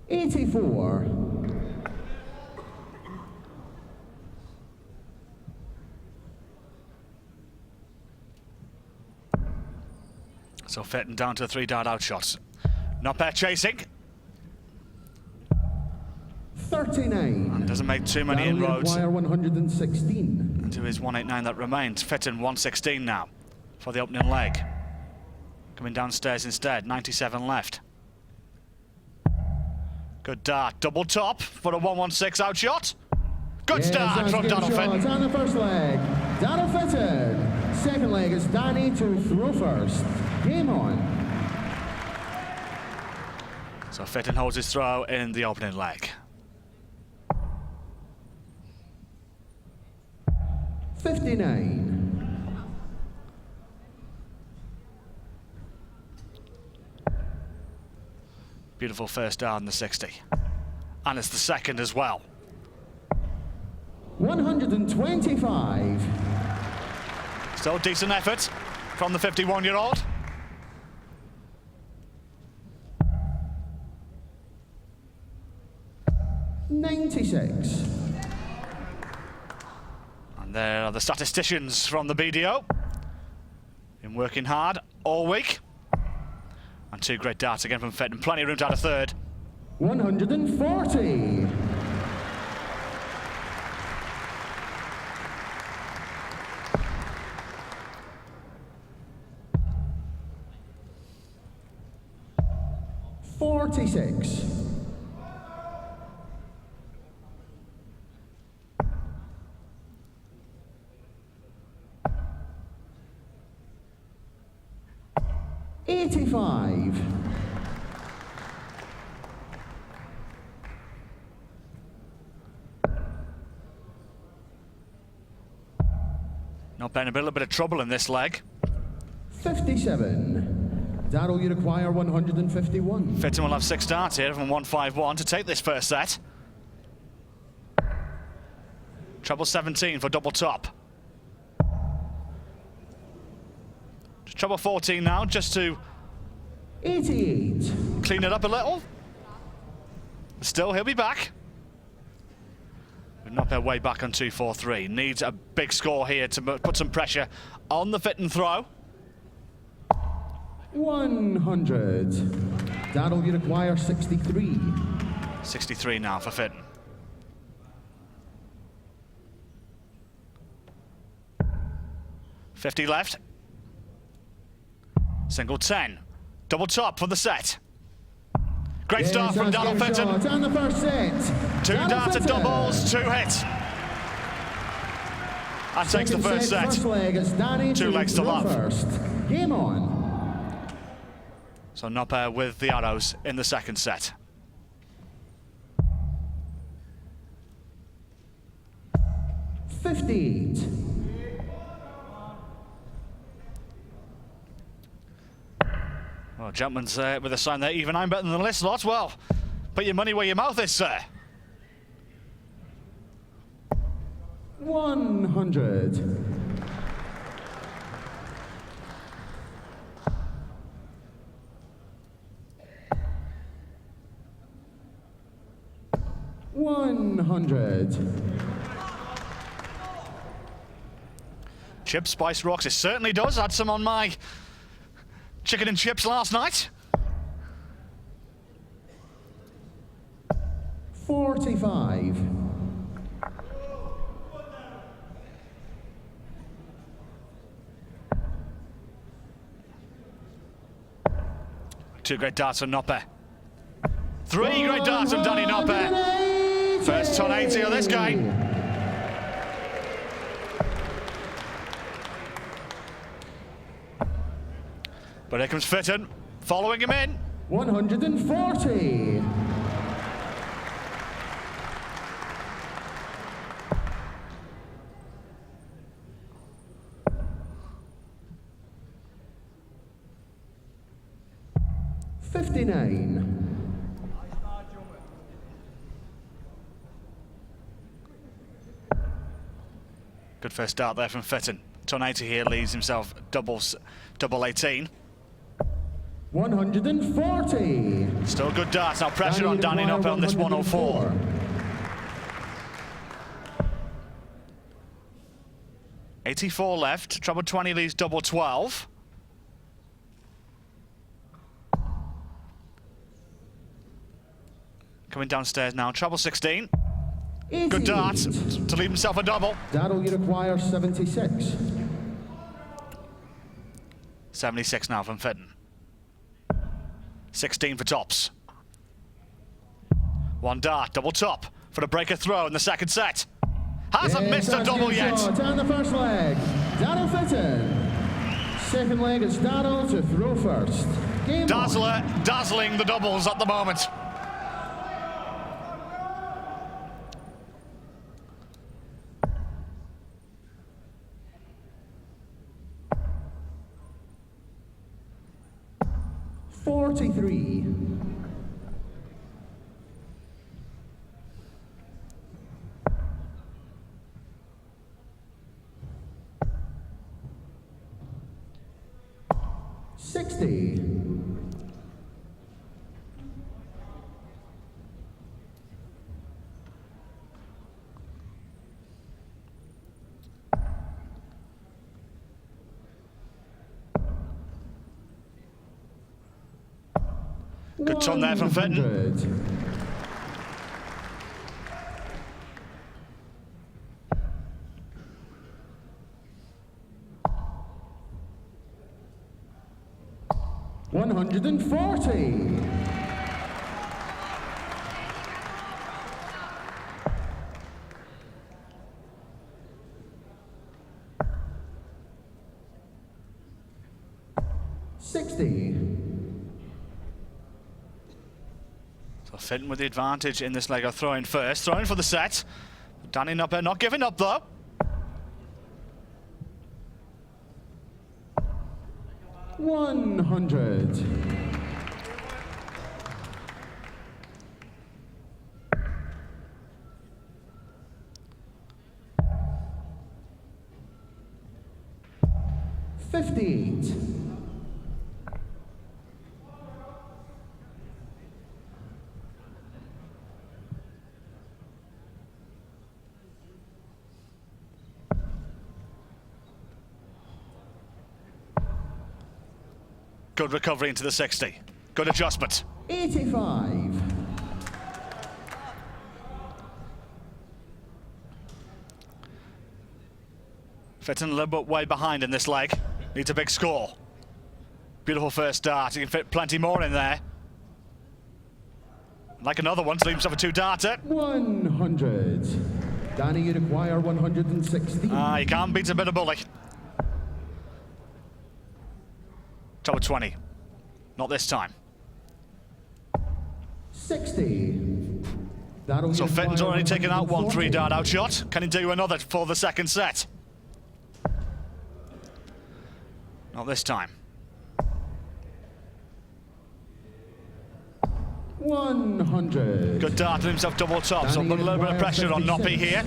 '84. So Fitton down to a 3-dart out shot. Not bad chasing. 39. And doesn't make too many inroads Wire 116. into his 189 that remains. Fitton 116 now for the opening leg. Coming downstairs instead, 97 left. Good dart, double top for a 116 out shot. Good start from Donald Fitton. On the first leg, Donald Fitton. Second leg is Danny to throw first. Game on. So Fitton holds his throw in the opening leg. 59. Beautiful first dart in the 60. And it's the second as well. 125. Still decent effort from the 51-year-old. '96. And there are the statisticians from the BDO. Been working hard all week. And two great darts again from Fitton. Plenty of room to add a third. 140. '46. '85. Not been a little bit of trouble in this leg. 57. Darryl, you require 151. Fitton will have 6 darts here from 151 to take this first set. Treble 17 for double top. Treble 14 now, just to 88. clean it up a little. Still, he'll be back. We're not their way back on 2-4-3. Needs a big score here to put some pressure on the Fitton throw. 100. Darryl, you require 63. 63 now for Fitton. $50 left. Single 10. Double top for the set. Great start from Donald Fitton. And the first set. 2 darts and doubles, 2 hits. That takes the first set. First leg is Danny 2 legs to love. First. Game on. So Nopper with the arrows in the second set. '58. Well, gentlemen's with a sign there, even I'm better than the list lot. Well, put your money where your mouth is, sir. 100. Chip Spice Rocks, it certainly does. Had some on my chicken and chips last night. 45. Two great darts from Nopper. 3 great darts from Danny Nopper. First ton 80 of this game. But here comes Fitton, following him in. 140. 59. Good first start there from Fitton. Ton 80 here leaves himself double 18. 140. Still good darts. Now pressure on Danny Noppert on this 104. 84 left. Treble 20 leaves double 12. Coming downstairs now. Treble 16. 80. Good dart to leave himself a double. That'll you require 76. 76 now from Fitton. 16 for tops. One dart, double top for the breaker throw in the second set. Hasn't missed a double yet. Down the first leg, Daryl Fitton. Second leg is Daryl to throw first. Game Dazzler dazzling the doubles at the moment. .43. .60. Good ton there from Fitton. 140. .60. So Fitton with the advantage in this leg of throwing first. Throwing for the set. Danny Noppert not giving up though. .100. .58. Good recovery into the 60. Good adjustment. 85. Fitton a little bit way behind in this leg. Needs a big score. Beautiful first dart. He can fit plenty more in there. Like another one to leave himself a two-darter. 100. Danny, you require 160. You can't beat a bit of bully. Top of 20. Not this time. 60. So Fitton's already taken out one 3-dart out shot. Can he do another for the second set? Not this time. 100. Good dart to himself double top, so a little bit of pressure on Noppy here.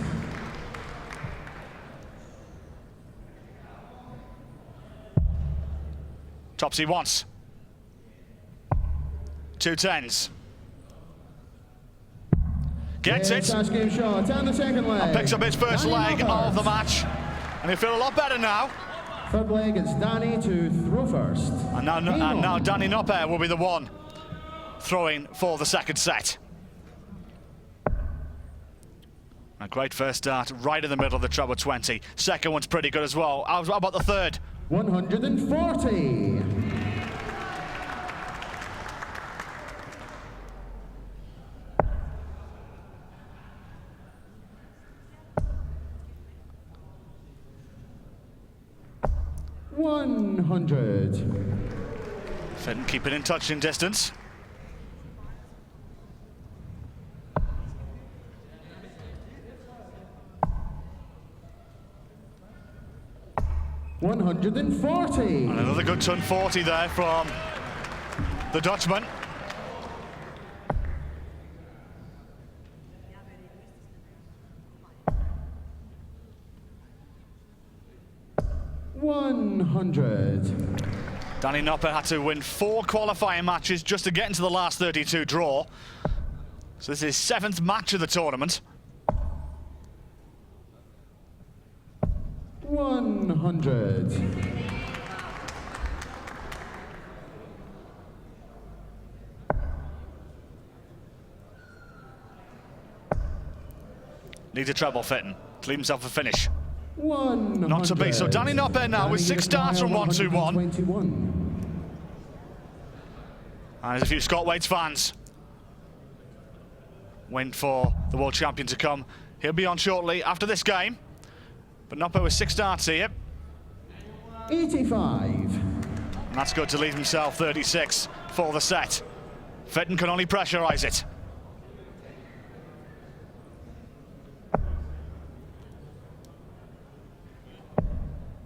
Tops he wants. 2 10s. Gets it. Game shot and the second leg. And picks up his first leg of the match. And he'll feel a lot better now. Third leg, it's Danny to throw first. And now Danny Noppert will be the one throwing for the second set. A great first start, right in the middle of the treble 20. Second one's pretty good as well. How about the third? 140. Fitton keeping in touch in distance. $140. And another good ton 40 there from the Dutchman. Danny Noppert had to win 4 qualifying matches just to get into the last 32 draw. So this is his 7th match of the tournament. 100. Needs a treble fitting to leave himself a finish. 100. Not to be. So Danny Noppert now with 6 starts from 121. And there's a few Scott Waits fans waiting for the world champion to come. He'll be on shortly after this game. But Noppert with 6 starts here. 85. And that's good to leave himself 36 for the set. Fitton can only pressurise it.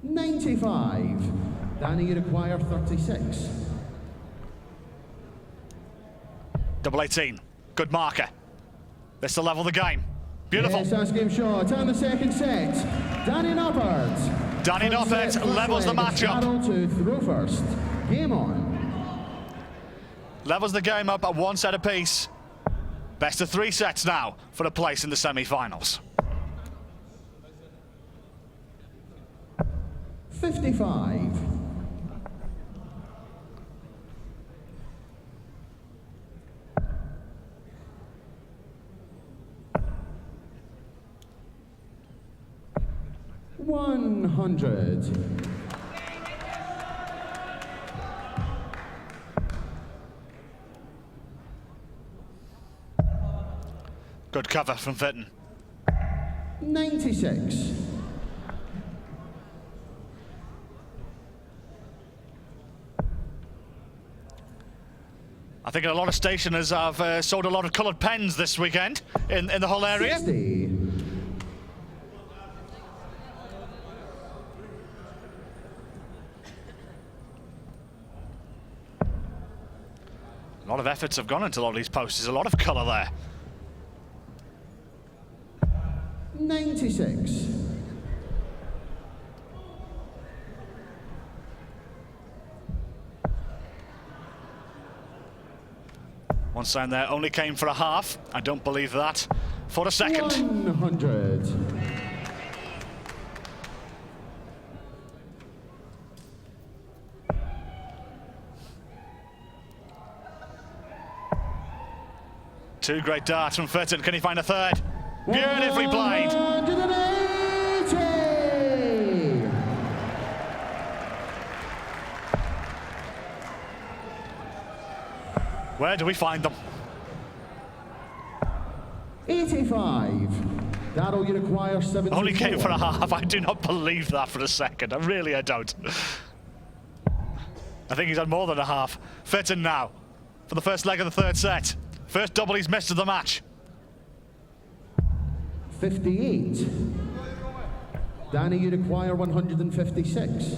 95. Danny, you require 36. Double 18. Good marker. This to level the game. Beautiful. Yes, that's game shot. And the second set. Danny Noppert. Danny Noppert levels the matchup. To throw first. Game on. Levels the game up at 1 set apiece. Best of 3 sets now for a place in the semi-finals. 55. $100. Good cover from Fitton. 96. I think a lot of stationers have sold a lot of coloured pens this weekend in the whole area. 60. A lot of efforts have gone into a lot of these posters. A lot of colour there. 96. One sign there only came for a half. I don't believe that for a second. 100. Two great darts from Fitton. Can he find a third? Beautifully played. 180. Where do we find them? 85. Daryl, you require 74. Only came for a half. I do not believe that for a second. I don't. I think he's had more than a half. Fitton now for the first leg of the 3rd set. First double he's missed of the match. 58. Danny, you require 156.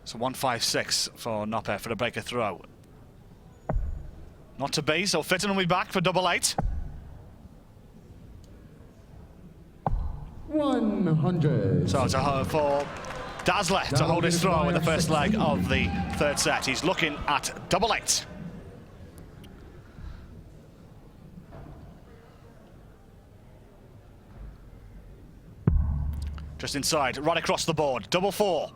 So 156 for Noppert for the breaker throw. Not to be, so Fitton will be back for double 8. 100. So for Dazzler to hold his throw in the first leg of the 3rd set. He's looking at double 8. Just inside, right across the board. Double 4.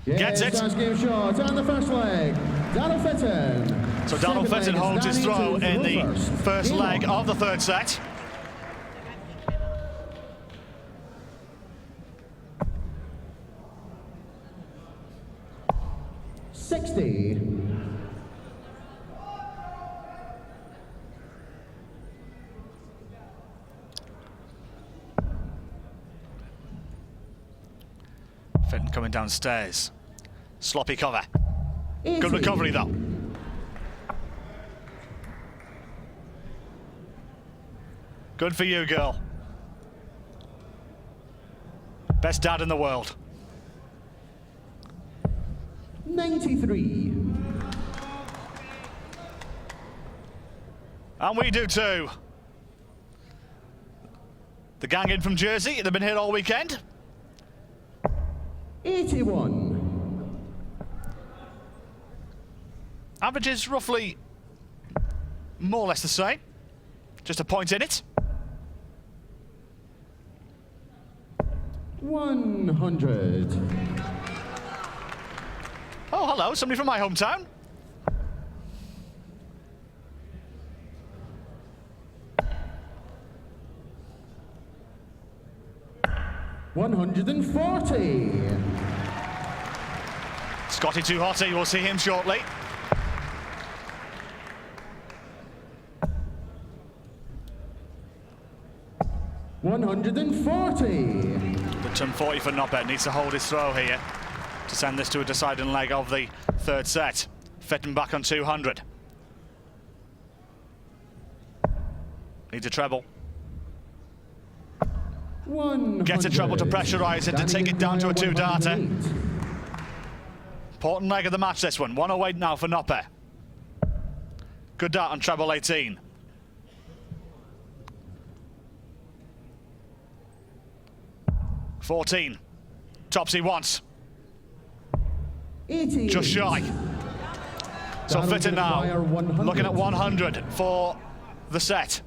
Gets it. That's game shot and the first leg. Daryl Fitton. So Daryl Fitton holds his throw in the first leg of the 3rd set. Fitton coming downstairs. Sloppy cover. 80. Good recovery though. Good for you, girl. Best dad in the world. 93. And we do too. The gang in from Jersey, they've been here all weekend. 81. Average is roughly more or less the same. Just a point in it. 100. Oh, hello, somebody from my hometown. $140. Scotty Too Hotty, we'll see him shortly. $140. Good turn 40 for Nopet, needs to hold his throw here to send this to a deciding leg of the third set. Fitting back on 200. Needs a treble. 100. Gets a treble to pressurise it, to take it down to a two-darter. Important leg of the match, this one. 108 now for Nopet. Good dart on treble 18. $14. Tops he wants. 80. Just shy. So Fitting now, looking at 100 for the set.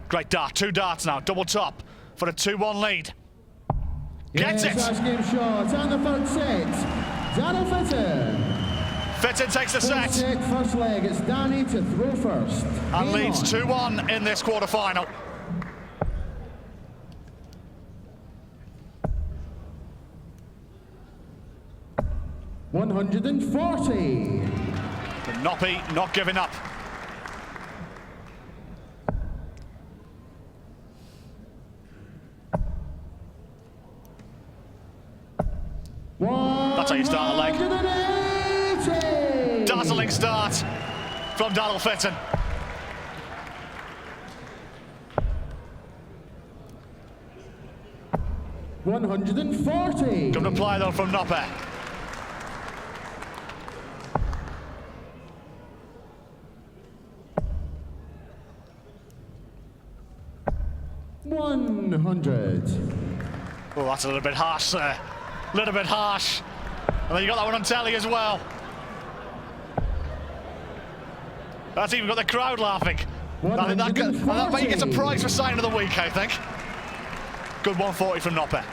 Great dart, two darts now, double top for a 2-1 lead. Gets it! First game shot and the third set. Daniel Fitting. Fitting takes the First set. first leg, it's Danny to throw first. And Game leads on. 2-1 in this quarter-final. $140. But Noppy not giving up. That's how you start a leg. 180. Dazzling start from Daniel Fitting. $140. Good reply though from Nopper. $100. Oh, that's a little bit harsh, sir. A little bit harsh. And then you got that one on telly as well. That's even got the crowd laughing. I think that maybe gets a prize for sign of the week, I think. Good 140 from Nopper.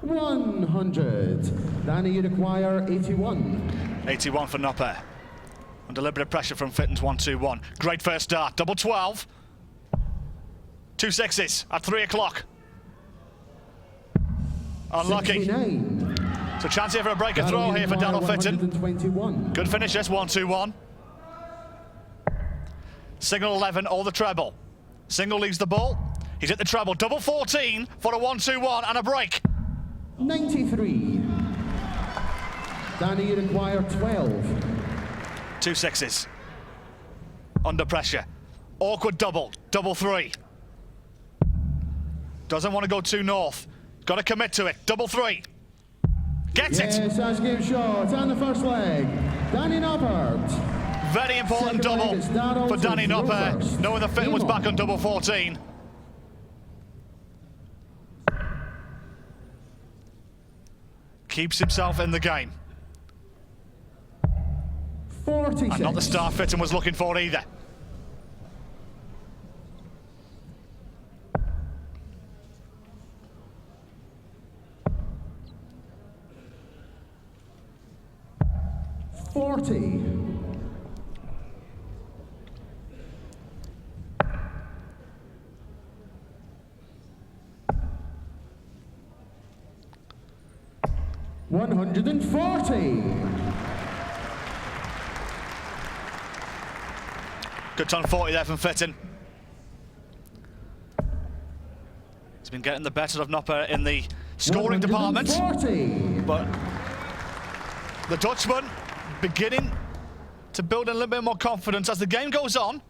$100. Danny, you require 81. 81 for Nopper. Under a little bit of pressure from Fitton's 1-2-1. Great first start. Double 12. 2 sixes at 3 o'clock. Unlucky. 69. So chance here for a break of throw here for Daniel Fitton. 121. Good finish, this 1-2-1. Single 11 or the treble. Single leaves the ball. He's hit the treble. Double 14 for a 1-2-1 and a break. 93. Danny, you require 12. 2 sixes. Under pressure. Awkward double. Double 3. Doesn't want to go too north. Got to commit to it. Double 3. Gets it. Yes, that's game shot and the first leg. Danny Noppert. Very important Second leg, it's double Darrell for Danny to throw Nopper, first. knowing the Fitton was Game back on. on double 14. Keeps himself in the game. 46. And not the star Fitton was looking for either. $140. Good ton 40 there from Fitton. He's been getting the better of Nopper in the scoring department. 140. But the Dutchman beginning to build a little bit more confidence as the game goes on.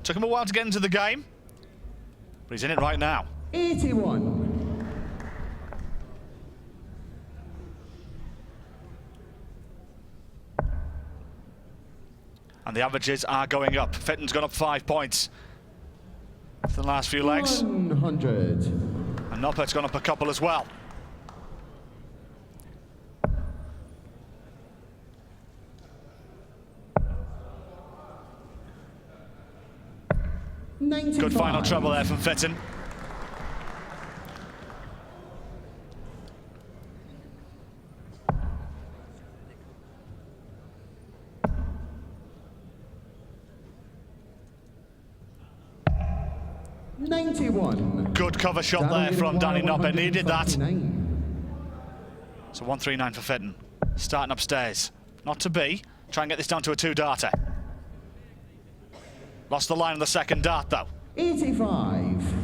Took him a while to get into the game. But he's in it right now. 81. And the averages are going up. Fitton's gone up 5 points for the last few legs. 100. And Noppert's gone up a couple as well. Good final treble there from Fitton. Good cover shot there from Danny Noppert. Needed that. So 139 for Fitton. Starting upstairs. Not to be. Try and get this down to a 2-darter. Lost the line on the second dart though. 85.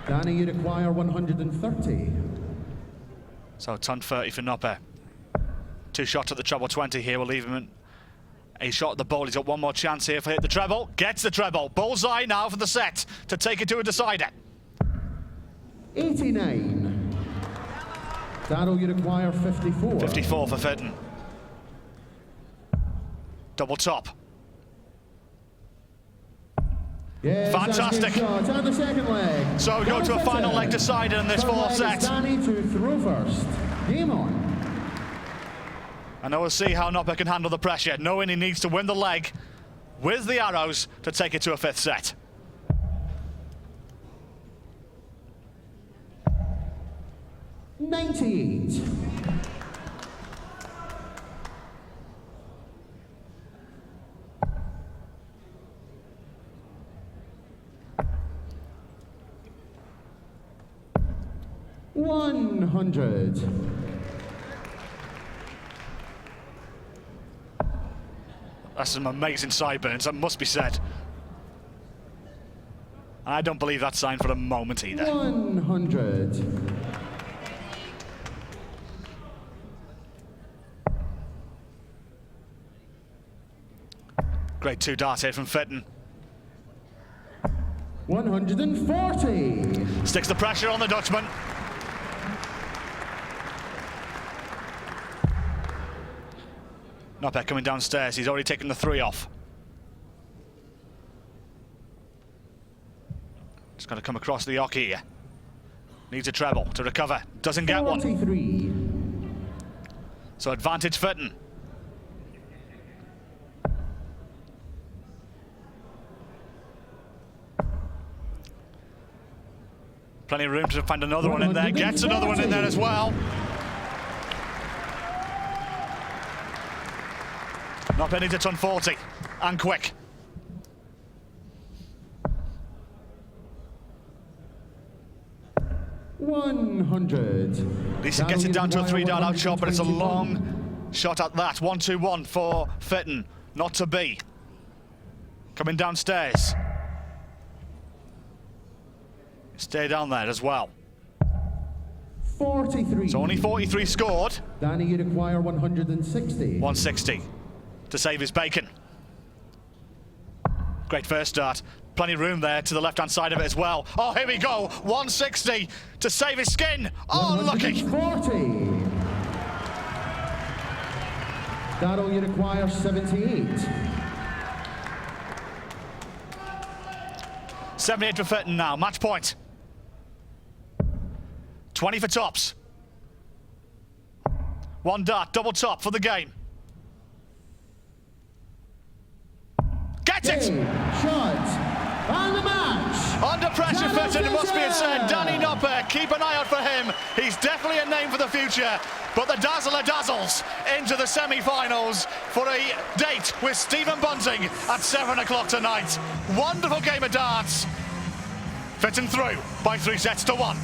Danny, you require 130. So ton 30 for Noppert. 2 shots at the treble 20 here will leave him a shot at the ball. He's got one more chance here for hit the treble. Gets the treble. Bullseye now for the set to take it to a decider. 89. Darryl, you require 54. 54 for Fitton. Double top. Yes, fantastic. And the second leg. So we go to a final leg decider in this fourth set. Danny to throw first. Game on. And we'll see how Noppert can handle the pressure, knowing he needs to win the leg with the arrows to take it to a 5th set. $98. $100. That's some amazing sideburns, that must be said. I don't believe that sign for a moment either. 100. Great 2-dart here from Fitton. 140. Sticks the pressure on the Dutchman. Noppert coming downstairs. He's already taken the 3 off. Just going to come across the yoke here. Needs a treble to recover. Doesn't get 43. one. So advantage Fitton. Plenty of room to find another one in there. Gets another one in there as well. Noppert needs a ton 40, and quick. $100. At least it gets it down to a 3-dart out shot, but it's a long shot at that. 1-2-1 for Fitton, not to be. Coming downstairs. Stay down there as well. 43. So only 43 scored. Danny, you require 160. 160 to save his bacon. Great first start. Plenty of room there to the left-hand side of it as well. Oh, here we go. 160 to save his skin. Oh, lucky. 40. Darryl, you require 78. 78 for Fitton now. Match point. 20 for tops. 1 dart, double top for the game. Gets it! Shot. And the match. Under pressure, Fitton, it must be said. Danny Noppert, keep an eye out for him. He's definitely a name for the future. But the Dazzler dazzles into the semi-finals for a date with Stephen Bunting at 7 o'clock tonight. Wonderful game of darts. Fitton through by 3 sets to 1.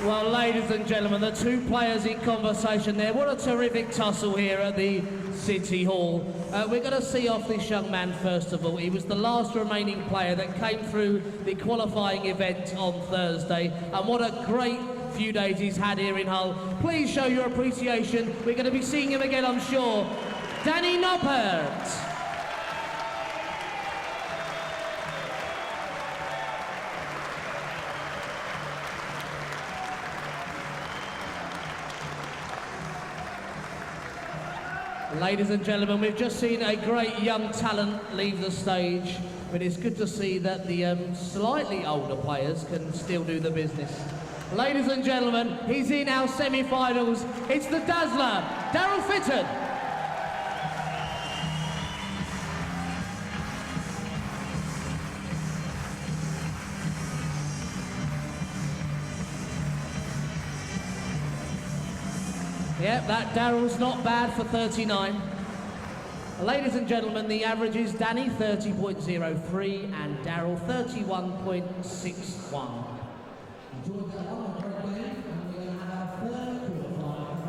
Well, ladies and gentlemen, the 2 players in conversation there. What a terrific tussle here at the City Hall. We're going to see off this young man first of all. He was the last remaining player that came through the qualifying event on Thursday. And what a great few days he's had here in Hull. Please show your appreciation. We're going to be seeing him again, I'm sure. Danny Noppert. Ladies and gentlemen, we've just seen a great young talent leave the stage, but it's good to see that the slightly older players can still do the business. Ladies and gentlemen, he's in our semi-finals. It's the Dazzler, Daryl Fitton. Yep, that Daryl's not bad for 39. Ladies and gentlemen, the average is Danny 30.03 and Daryl 31.61. Enjoyed that one, great game, and we're going to have our third quarterfinal.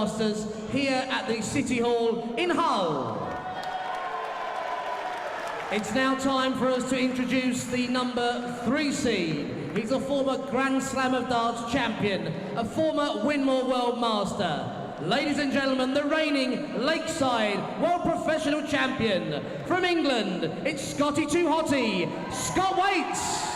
Masters here at the City Hall in Hull. It's now time for us to introduce the number 3 seed. He's a former Grand Slam of Darts champion, a former Winmau World Master. Ladies and gentlemen, the reigning Lakeside World Professional Champion from England, it's Scotty Too Hotty, Scott Waits.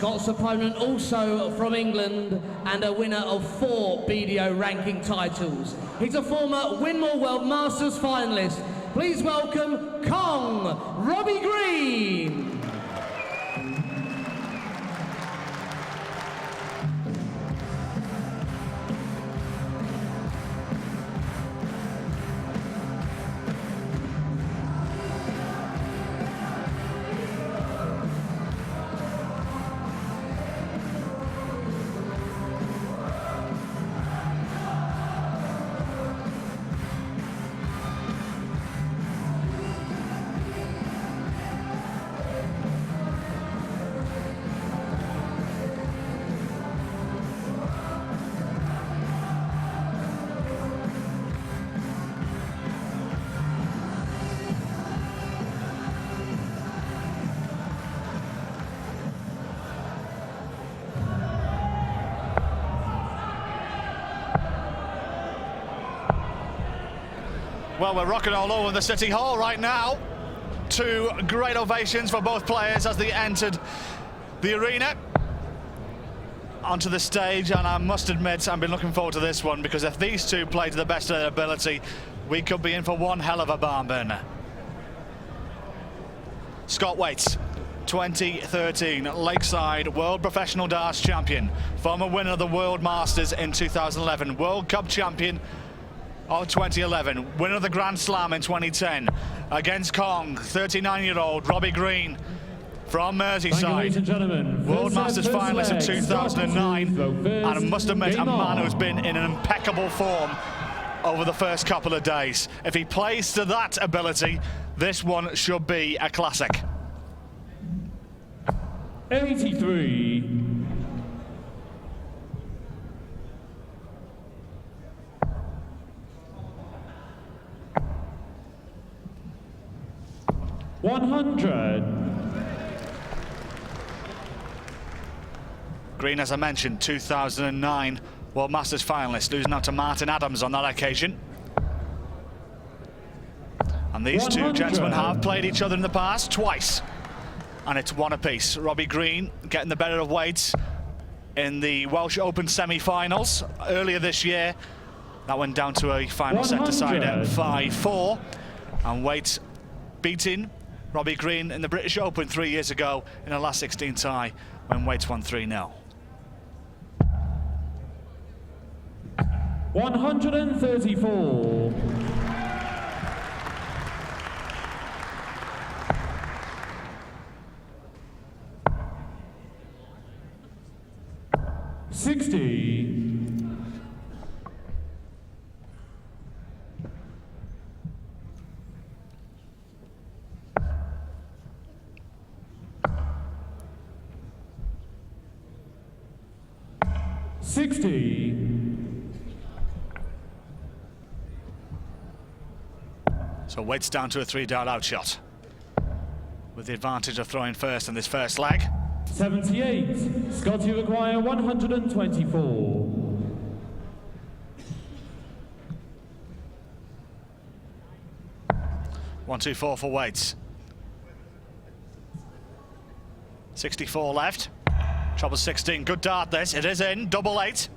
Scott's opponent also from England and a winner of 4 BDO ranking titles. He's a former Winmau World Masters finalist. Please welcome Kong, Robbie Green. Well, we're rocking all over the City Hall right now. 2 great ovations for both players as they entered the arena onto the stage, and I must admit I've been looking forward to this one, because if these two play to the best of their ability, we could be in for one hell of a barn burner. Scott Waits, 2013 Lakeside World Professional Darts Champion, former winner of the World Masters in 2011, World Cup Champion of 2011, winner of the Grand Slam in 2010, against Kong, 39-year-old Robbie Green from Merseyside, ladies and gentlemen. World Masters finalist in 2009, and I must admit, a man who's been in an impeccable form over the first couple of days. If he plays to that ability, this one should be a classic. 83. Green, as I mentioned, 2009 World Masters finalist, losing out to Martin Adams on that occasion. And these 2 gentlemen have played each other in the past twice, and it's 1 apiece. Robbie Green getting the better of Waits in the Welsh Open semi-finals earlier this year. That went down to a final set decider, 5-4, and Waits beating Robbie Green in the British Open 3 years ago in a last 16 tie when Waits won 3-0. 134. 60. 60. So Waits down to a 3-dart out shot, with the advantage of throwing first in this first leg. 78. Scotty require 124. 1-2-4 for Waits. 64 left. Treble 16, good dart this. It is in, double 8.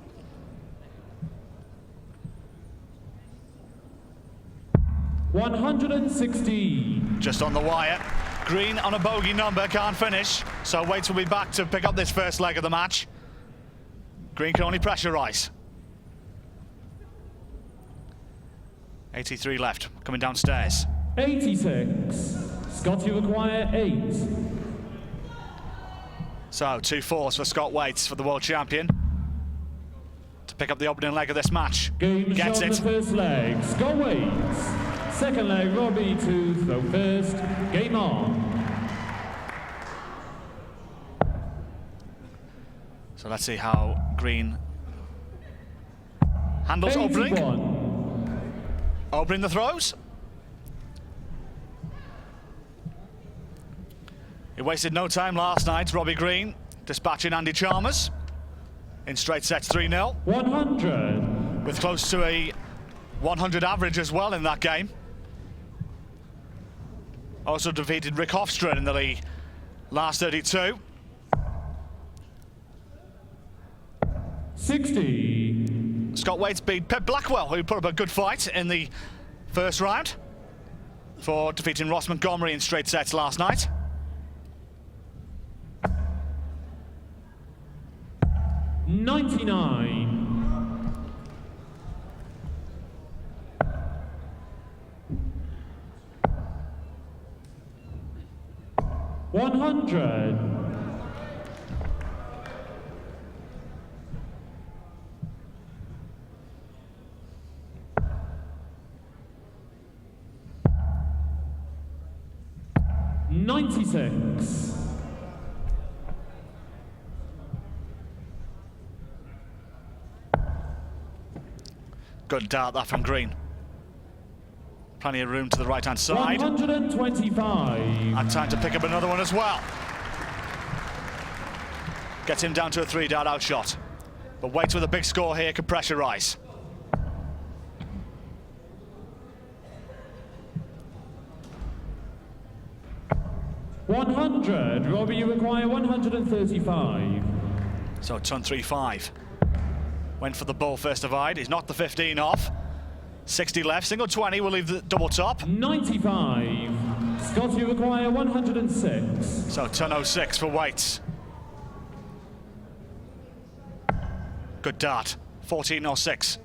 $160. Just on the wire. Green on a bogey number, can't finish. So Waits will be back to pick up this first leg of the match. Green can only pressurise. 83 left, coming downstairs. 86. Scott, you require 8. So 2-4s for Scott Waits for the world champion to pick up the opening leg of this match. Game Gets shot it. the first leg, Scott Waits. Second leg, Robbie to throw first. Game on. So let's see how Green handles 81. Opening the throws. He wasted no time last night, Robbie Green, dispatching Andy Chalmers in straight sets 3-0. 100. With close to a 100 average as well in that game. Also defeated Rick Hofstra in the last 32. 60. Scott Waits beat Pip Blackwell, who put up a good fight in the first round for defeating Ross Montgomery in straight sets last night. 99. 100. 96. Good dart that from Green. Plenty of room to the right-hand side. 125. And time to pick up another one as well. Gets him down to a 3-dart outshot. But Waits with a big score here can pressurise. $100. Robbie, you require 135. So ton 3-5. Went for the bull first divide. He's knocked the 15 off. 60 left. Single 20 will leave the double top. 95. Scott, you require 106. So ton 06 for Waits. Good dart. 14.06.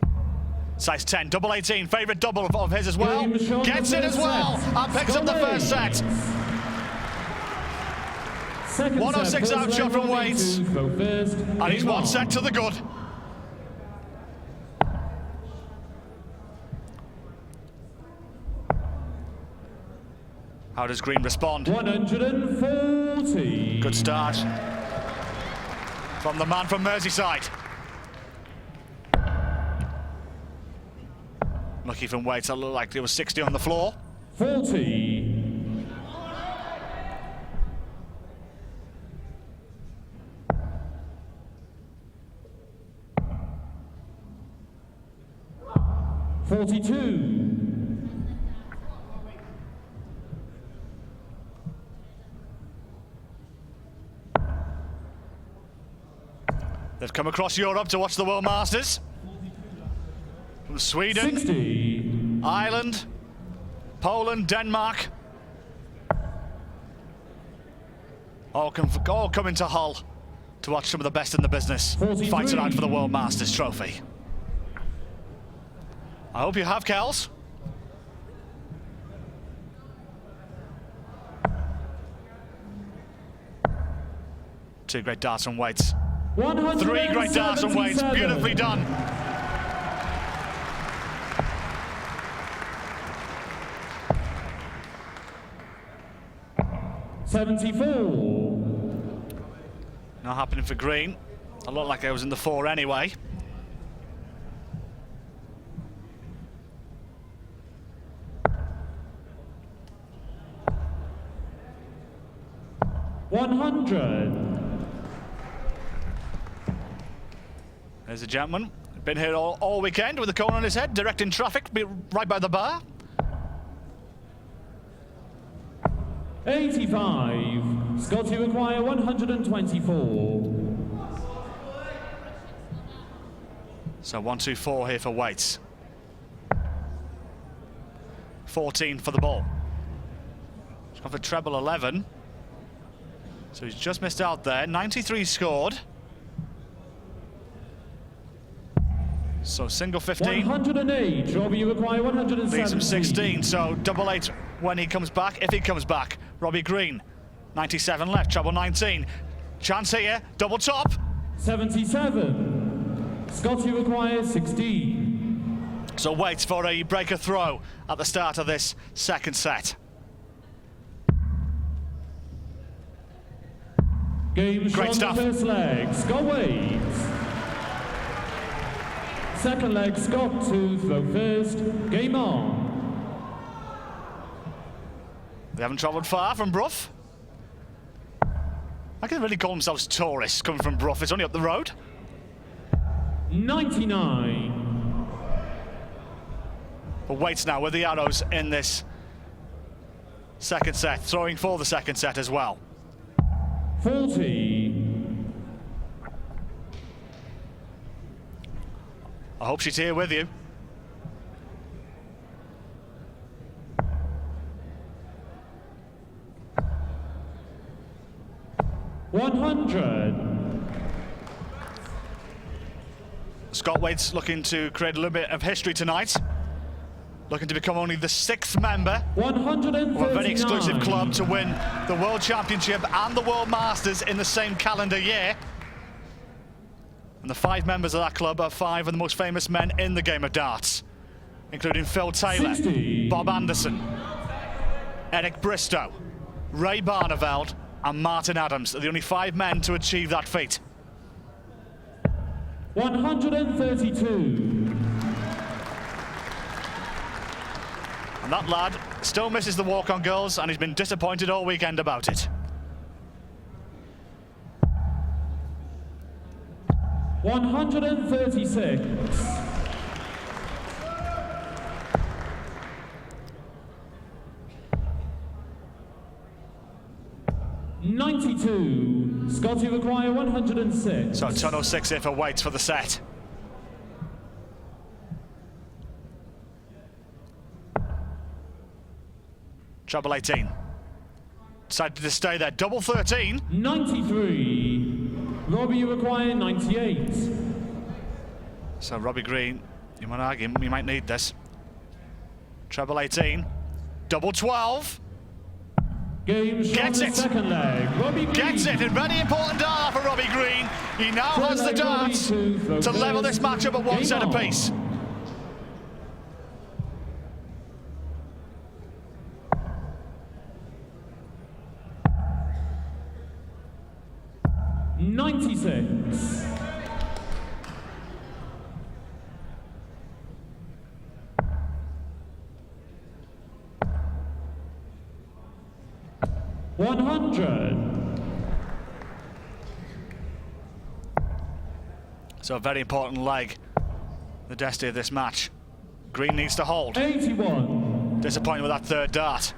Size 10. Double 18. Favourite double of his as well. Gets it as well. And picks up the first set. 106 outshot from Waits. And he's one set to the good. How does Green respond? 140. Good start from the man from Merseyside. Lucky from Waits, it looked like there was 60 on the floor. 40. 42. They've come across Europe to watch the World Masters. From Sweden, 60. Ireland, Poland, Denmark. All coming to Hull to watch some of the best in the business 43. fight it out for the World Masters trophy. I hope you have, Kells. Two great darts from Waits. 3 great darts from Waits. Beautifully done. $74. Not happening for Green. I looked like I was in the 4 anyway. $100. There's a gentleman. Been here all weekend with a cone on his head, directing traffic right by the bar. 85. Scott, you require 124. So 1-2-4 here for Waits. 14 for the ball. He's gone for treble 11. So he's just missed out there. 93 scored. So single 15. 108. Robbie, you require 170. Leaves him 16. So double 8 when he comes back. If he comes back, Robbie Green. 97 left. Treble 19. Chance here. Double top. 77. Scotty requires 16. So waits for a breaker throw at the start of this second set. Game Great shot stuff. the first leg. Scott waits. Second leg, Scott to throw first. Game on. They haven't travelled far from Brough. I can really call themselves tourists coming from Brough. It's only up the road. 99. But Waits now with the arrows in this second set, throwing for the second set as well. 40. I hope she's here with you. $100. Scott Waits looking to create a little bit of history tonight. Looking to become only the 6th member of a very exclusive club to win the World Championship and the World Masters in the same calendar year. And the 5 members of that club are 5 of the most famous men in the game of darts, including Phil Taylor, 60. Bob Anderson, Eric Bristow, Ray Barneveld and Martin Adams are the only 5 men to achieve that feat. 132. And that lad still misses the walk-on girls, and he's been disappointed all weekend about it. 136. $92. Scotty require 106. So 10:06 here for Waits for the set. Treble 18. Decided to stay there. Double 13. 93. Robbie, you require 98. So Robbie Green, you might argue, you might need this. Treble 18. Double 12. Game shot Gets the it. second leg. Robbie Green. Gets it. A very important dart for Robbie Green. He now Third has the leg, Robbie darts throw to level this first. matchup at 1 Game set on. apiece. $96. $100. So a very important leg, the destiny of this match. Green needs to hold. 81. Disappointed with that third dart.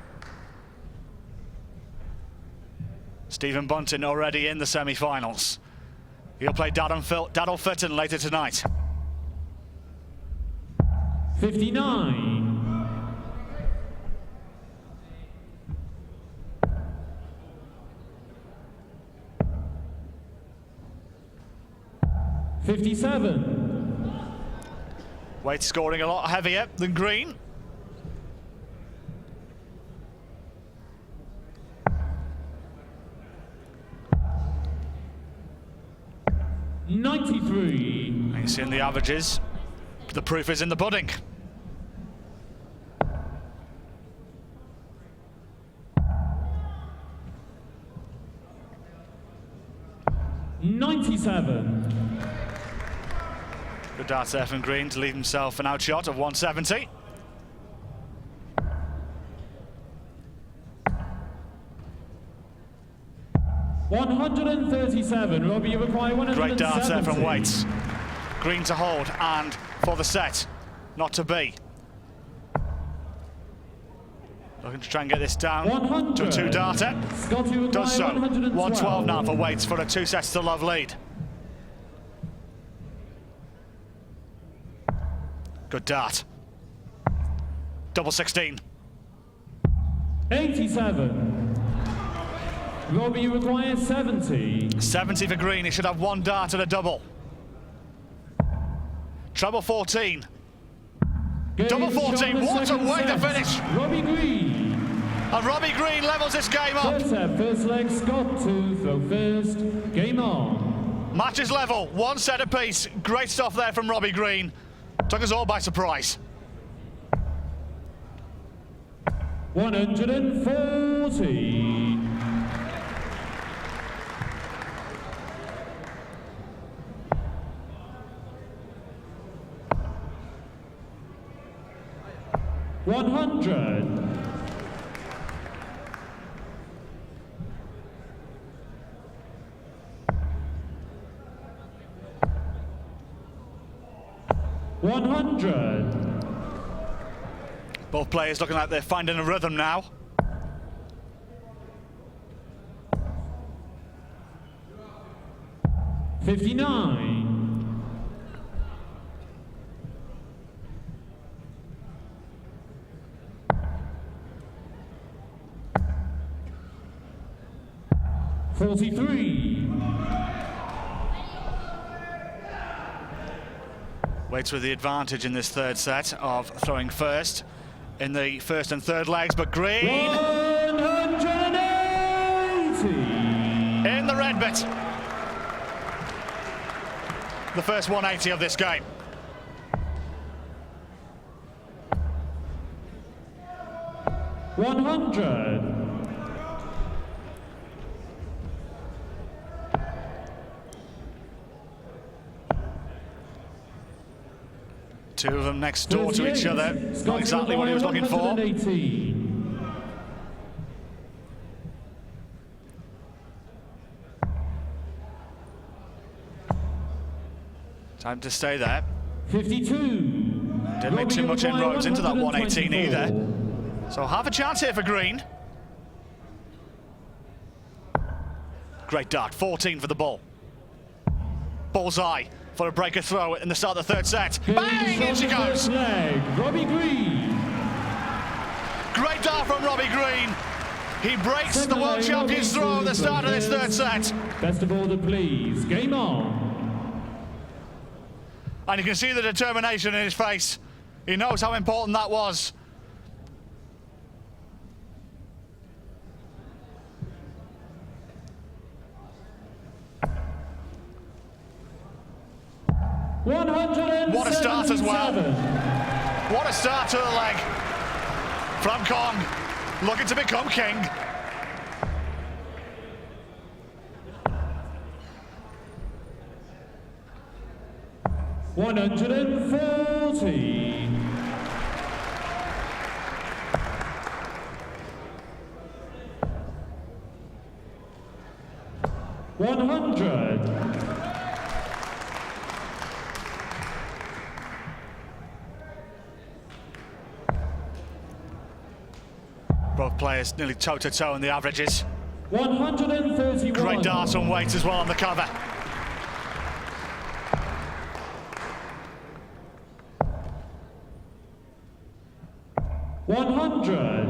Stephen Bunting already in the semi-finals. He'll play Daryl Fitton later tonight. 59. $57. Waits scoring a lot heavier than Green. $93. You're seeing the averages. The proof is in the pudding. $97. Good darts there from Green to leave himself an outshot of 170. $137. Robbie, you require 170. Great darts there from Waits. Green to hold and for the set, not to be. Looking to try and get this down 100. to a 2-darter. Scotty require Does so. 112. 112 now for Waits for a 2 sets to love lead. Good dart. Double 16. 87. Robbie requires 70. 70 for green. He should have one dart and a double. Treble 14. Double 14. What a way to finish. Robbie Green. And Robbie Green levels this game up. Third set, first leg, Scott to throw first. Game on. Match is level. One set apiece. Great stuff there from Robbie Green. Took us all by surprise. 140. $100. $100. Both players looking like they're finding a rhythm now. $59. $43. Waits with the advantage in this third set of throwing first in the first and third legs, but Green 180. in the red bit. The first 180 of this game. $100. Two of them next door to each other. Not Scott exactly what he was looking for. 118. Time to stay there. 52. Didn't make too much inroads into that 118 either. So half a chance here for Green. Great dart, 14 for the ball. Bullseye for a breaker throw in the start of the third set. Bang! In she goes. Robbie Green. Great dart from Robbie Green. He breaks the world champion's throw at the start of this third set. Best of order, please. Game on. And you can see the determination in his face. He knows how important that was. What a start as well. What a start to the leg. From Kong, looking to become king. $140. $100. Both players nearly toe-to-toe in the averages. 131. Great dart on weight as well on the cover. $100.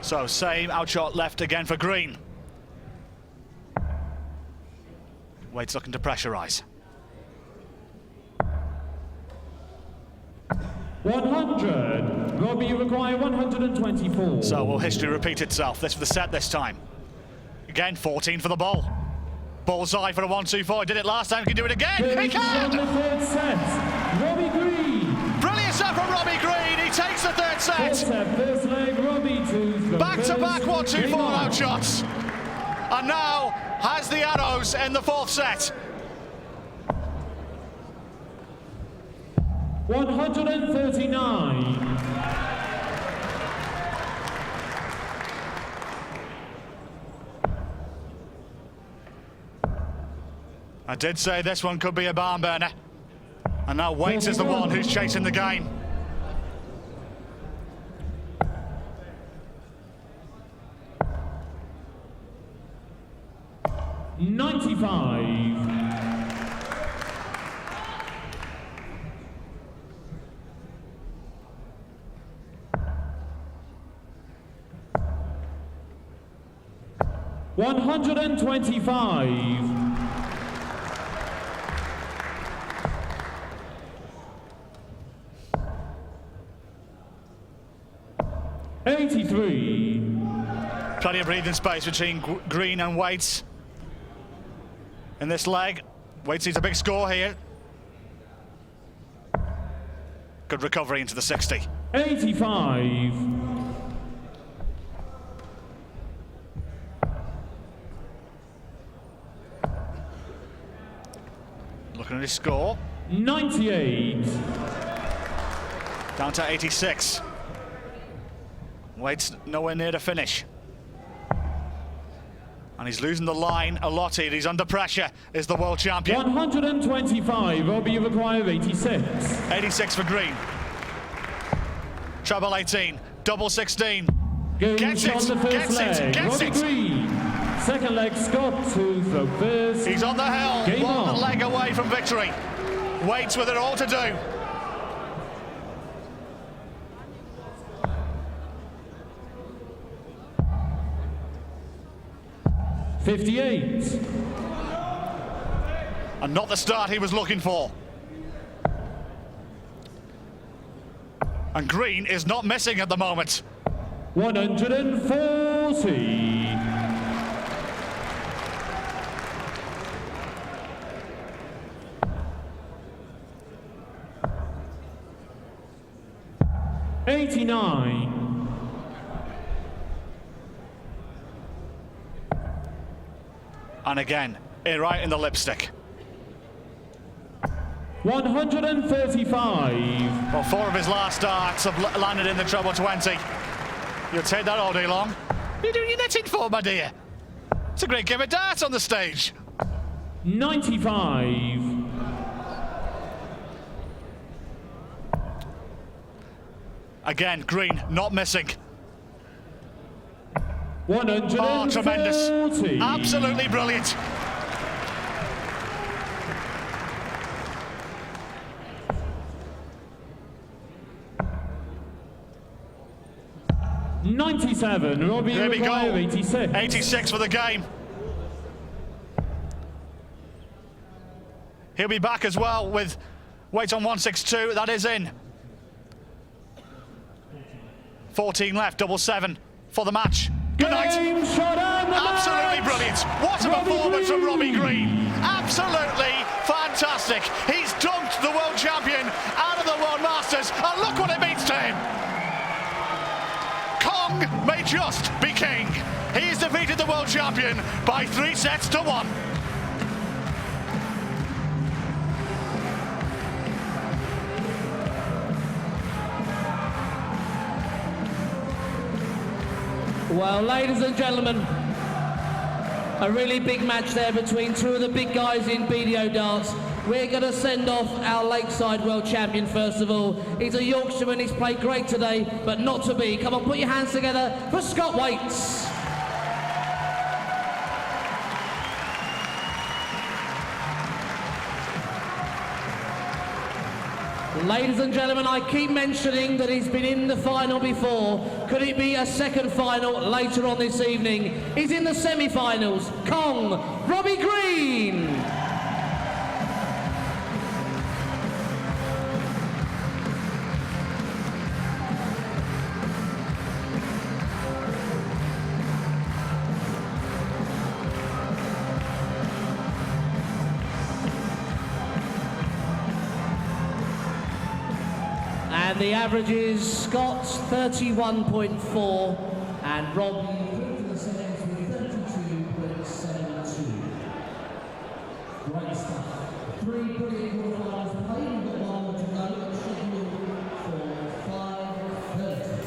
So same outshot left again for Green. Wade's looking to pressurise. 100. Robbie, you require 124. So will history repeat itself? This for the set this time. Again, 14 for the ball. Bullseye for a 1-2-4. Did it last time, can do it again. He can! The third set. Robbie Green. Brilliant set from Robbie Green. He takes the third set. First leg, Robbie to Back-to-back 1-2-4 outshots. And now has the arrows in the fourth set. 139. I did say this one could be a barn burner. And now Waits is the one who's chasing the game. $95. 125. 83. Plenty of breathing space between Green and Waits in this leg. Waits needs a big score here. Good recovery into the 60. 85. Looking at his score. 98. Down to 86. Waits nowhere near to finish. And he's losing the line a lot here. He's under pressure, is the world champion. 125, Robbie, you require 86. 86 for Green. Treble 18, double 16. Gets on the first gets leg. it, gets Robbie it. Green. Second leg, Scott to throw first. He's on the hill, Game one on. leg away from victory. Waits with it all to do. '58. And not the start he was looking for. And Green is not missing at the moment. 140. 89. And again, right in the lipstick. 135. Well, 4 of his last starts have landed in the treble 20. You'll take that all day long. What are you doing your netting for, my dear? It's a great game of darts on the stage. 95. Again, Green not missing. 140. Oh, tremendous. Absolutely brilliant. '97. Robbie, There we go. 86. 86 for the game. He'll be back as well with weight on 162. That is in. 14 left, double 7 for the match. Good night. Absolutely brilliant. What a performance from Robbie Green. Absolutely fantastic. He's dunked the world champion out of the World Masters, and look what it means to him. Kong may just be king. He's defeated the world champion by 3 sets to 1. Well, ladies and gentlemen, a really big match there between 2 of the big guys in BDO darts. We're going to send off our Lakeside world champion first of all. He's a Yorkshireman, he's played great today, but not to be. Come on, put your hands together for Scott Waits. Ladies and gentlemen, I keep mentioning that he's been in the final before. Could it be a second final later on this evening? He's in the semi-finals. Kong, Robbie Green. And the average is Scott's 31.4 and Rob with 32.72. Great stuff. 3 brilliant qualifiers played. We've got 1 to go. Scheduled for 5:30.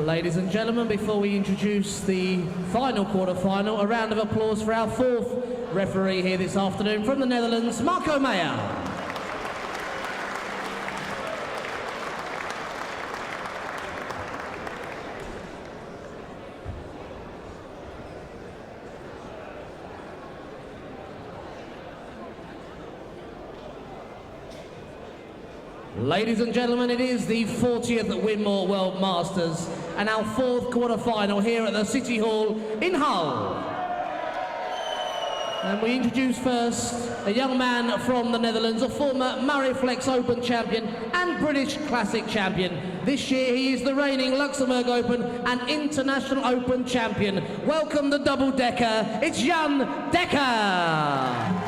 Ladies and gentlemen, before we introduce the final quarter-final, a round of applause for our fourth referee here this afternoon from the Netherlands, Marco Meyer. Ladies and gentlemen, it is the 40th Winmau World Masters and our fourth quarter-final here at the City Hall in Hull. And we introduce first a young man from the Netherlands, a former Murray Flex Open champion and British Classic champion. This year he is the reigning Luxembourg Open and International Open champion. Welcome the double-decker, it's Jan Dekker!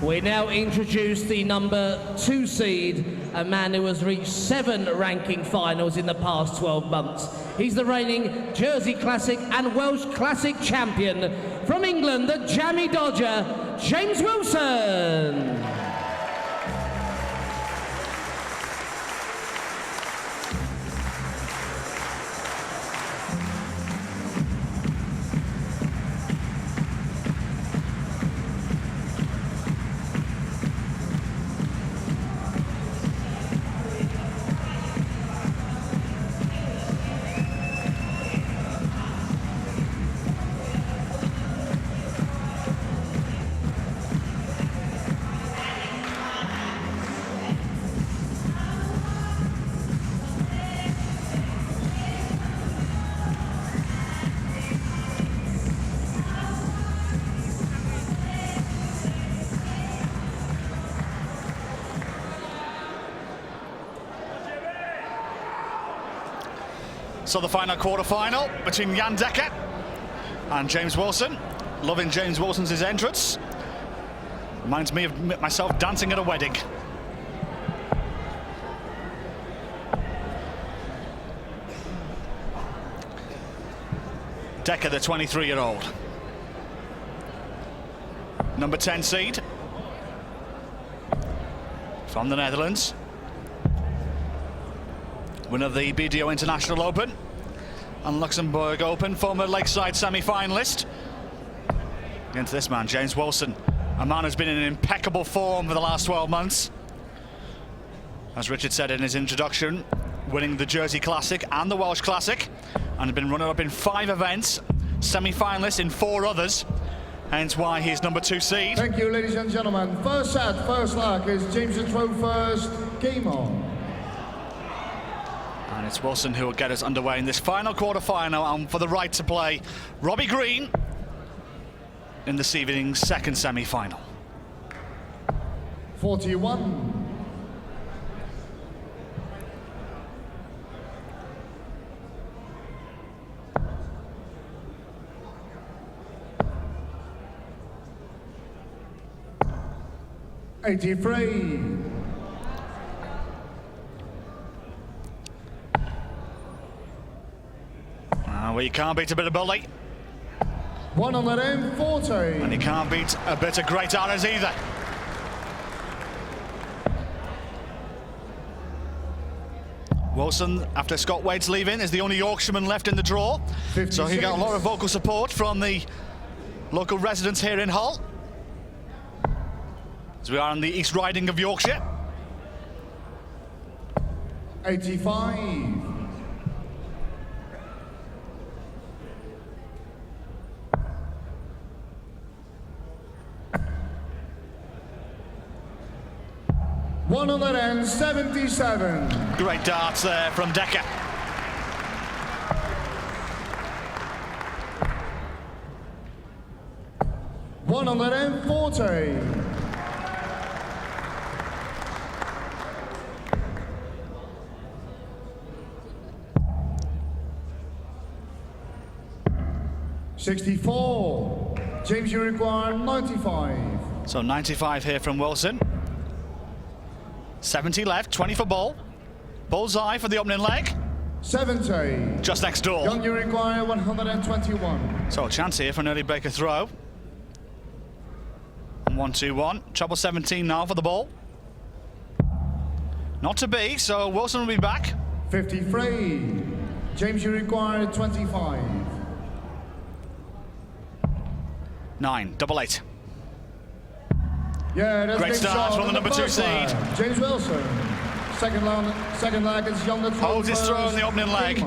We now introduce the number 2 seed, a man who has reached 7 ranking finals in the past 12 months. He's the reigning Jersey Classic and Welsh Classic champion. From England, the Jammy Dodger, James Wilson. So the final quarter-final between Jan Dekker and James Wilson. Loving James Wilson's entrance. Reminds me of myself dancing at a wedding. Dekker, the 23-year-old. Number 10 seed. From the Netherlands. Winner of the BDO International Open and Luxembourg Open, former Lakeside semi-finalist. Against this man, James Wilson, a man who's been in impeccable form for the last 12 months. As Richard said in his introduction, winning the Jersey Classic and the Welsh Classic, and has been runner-up in 5 events, semi-finalist in 4 others, hence why he's number 2 seed. Thank you, ladies and gentlemen. First set, first leg is James to throw first. Game on. And it's Wilson who will get us underway in this final quarter-final, and for the right to play Robbie Green in this evening's second semi-final. 41. $83. Well, you can't beat a bit of bully. 140. And you can't beat a bit of great honours either. Wilson, after Scott Wade's leaving, is the only Yorkshireman left in the draw. 56. So he got a lot of vocal support from the local residents here in Hull, as we are in the East Riding of Yorkshire. 85. 177. Great darts there from Dekker. 140. $64. James, you require 95. So 95 here from Wilson. 70 left, 20 for ball. Bullseye for the opening leg. 70. Just next door. Young, you require 121. So a chance here for an early breaker throw. 1-2-1. Treble 17 now for the ball. Not to be, so Wilson will be back. 53. James, you require 25. 9, double 8. Yeah, that's Great game start shot from the number 2 first seed. leg. James Wilson. Second leg is Young. Holds his throw in the opening leg.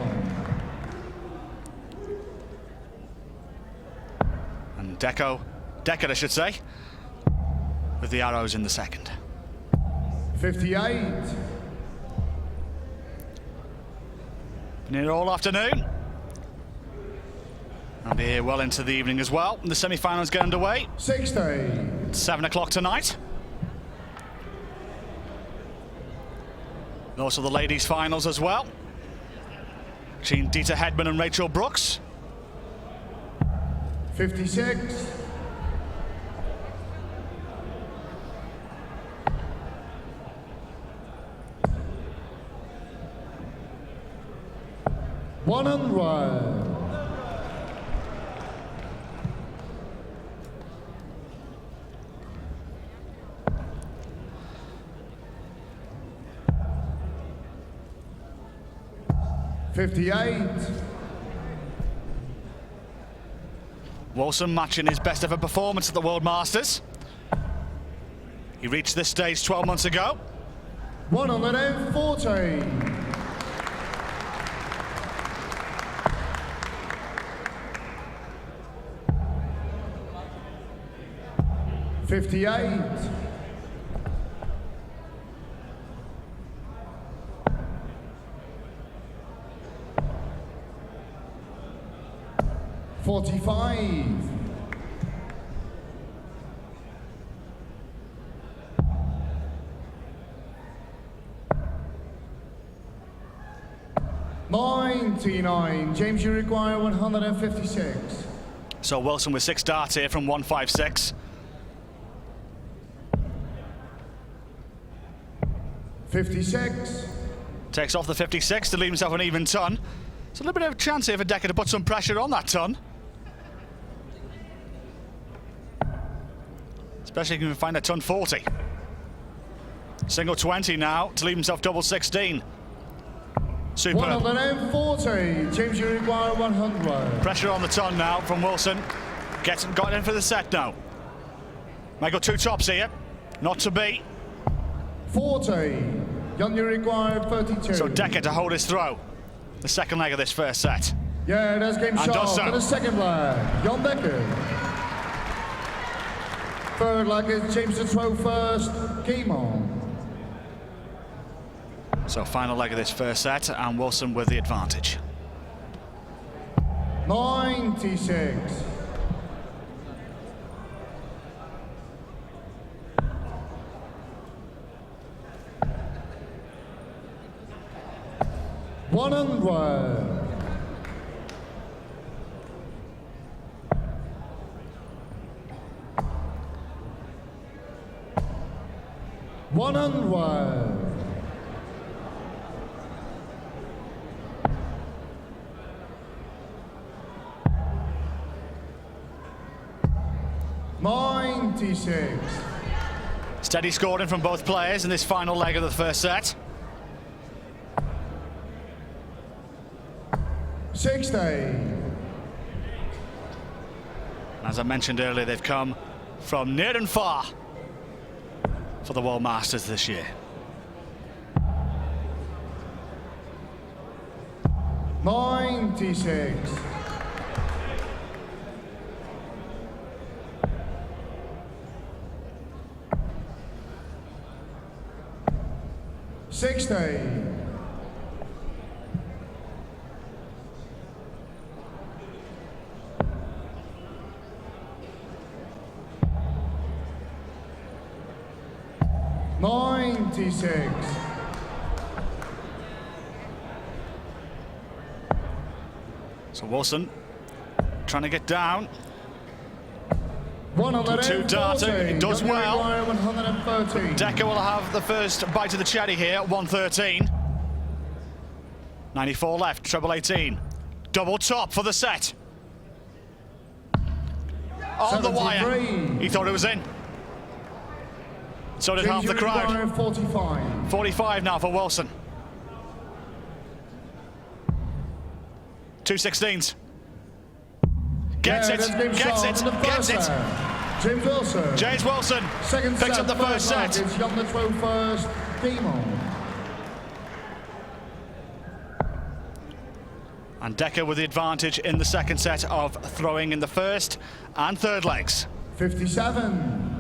And Deckard, I should say, with the arrows in the second. 58. Been here all afternoon. I'll be here well into the evening as well. The semi-finals get underway. 60. 7 o'clock tonight. And also the ladies' finals as well. Between Dieter Hedman and Rachel Brooks. 56. $100. $58. Wilson matching his best ever performance at the World Masters. He reached this stage 12 months ago. 140. $58. $45. $99. James, you require 156. So Wilson with 6 darts here from 156. 56. Takes off the 56 to leave himself an even ton. It's a little bit of a chance here for Decker to put some pressure on that ton. Especially if he can find a ton 40. Single 20 now to leave himself double 16. Superb. 140. James, you require 100. Pressure on the ton now from Wilson. Got in for the set now. Might go 2 tops here. Not to be. 40. Young, you require 32. So Decker to hold his throw. The second leg of this first set. Yeah, that's game And shot does so. for the second leg. Jan Decker. Third leg is James to throw first. Game on. So final leg of this first set, and Wilson with the advantage. 96. $100. $100. $96. Steady scoring from both players in this final leg of the first set. 60. As I mentioned earlier, they've come from near and far for the World Masters this year. 96. $60. So Wilson trying to get down. 114. Two darting, it does well. 113. Decker will have the first bite of the cherry here, 113. 94 left, treble 18. Double top for the set. On the wire. He thought it was in. So did half the crowd. 45. 45 now for Wilson. 2/16. Gets it, gets it, gets it. James Wilson. James Wilson Second picks set, up the first set. It's Jan the throw first. Game on. And Decker with the advantage in the second set of throwing in the first and third legs. 57.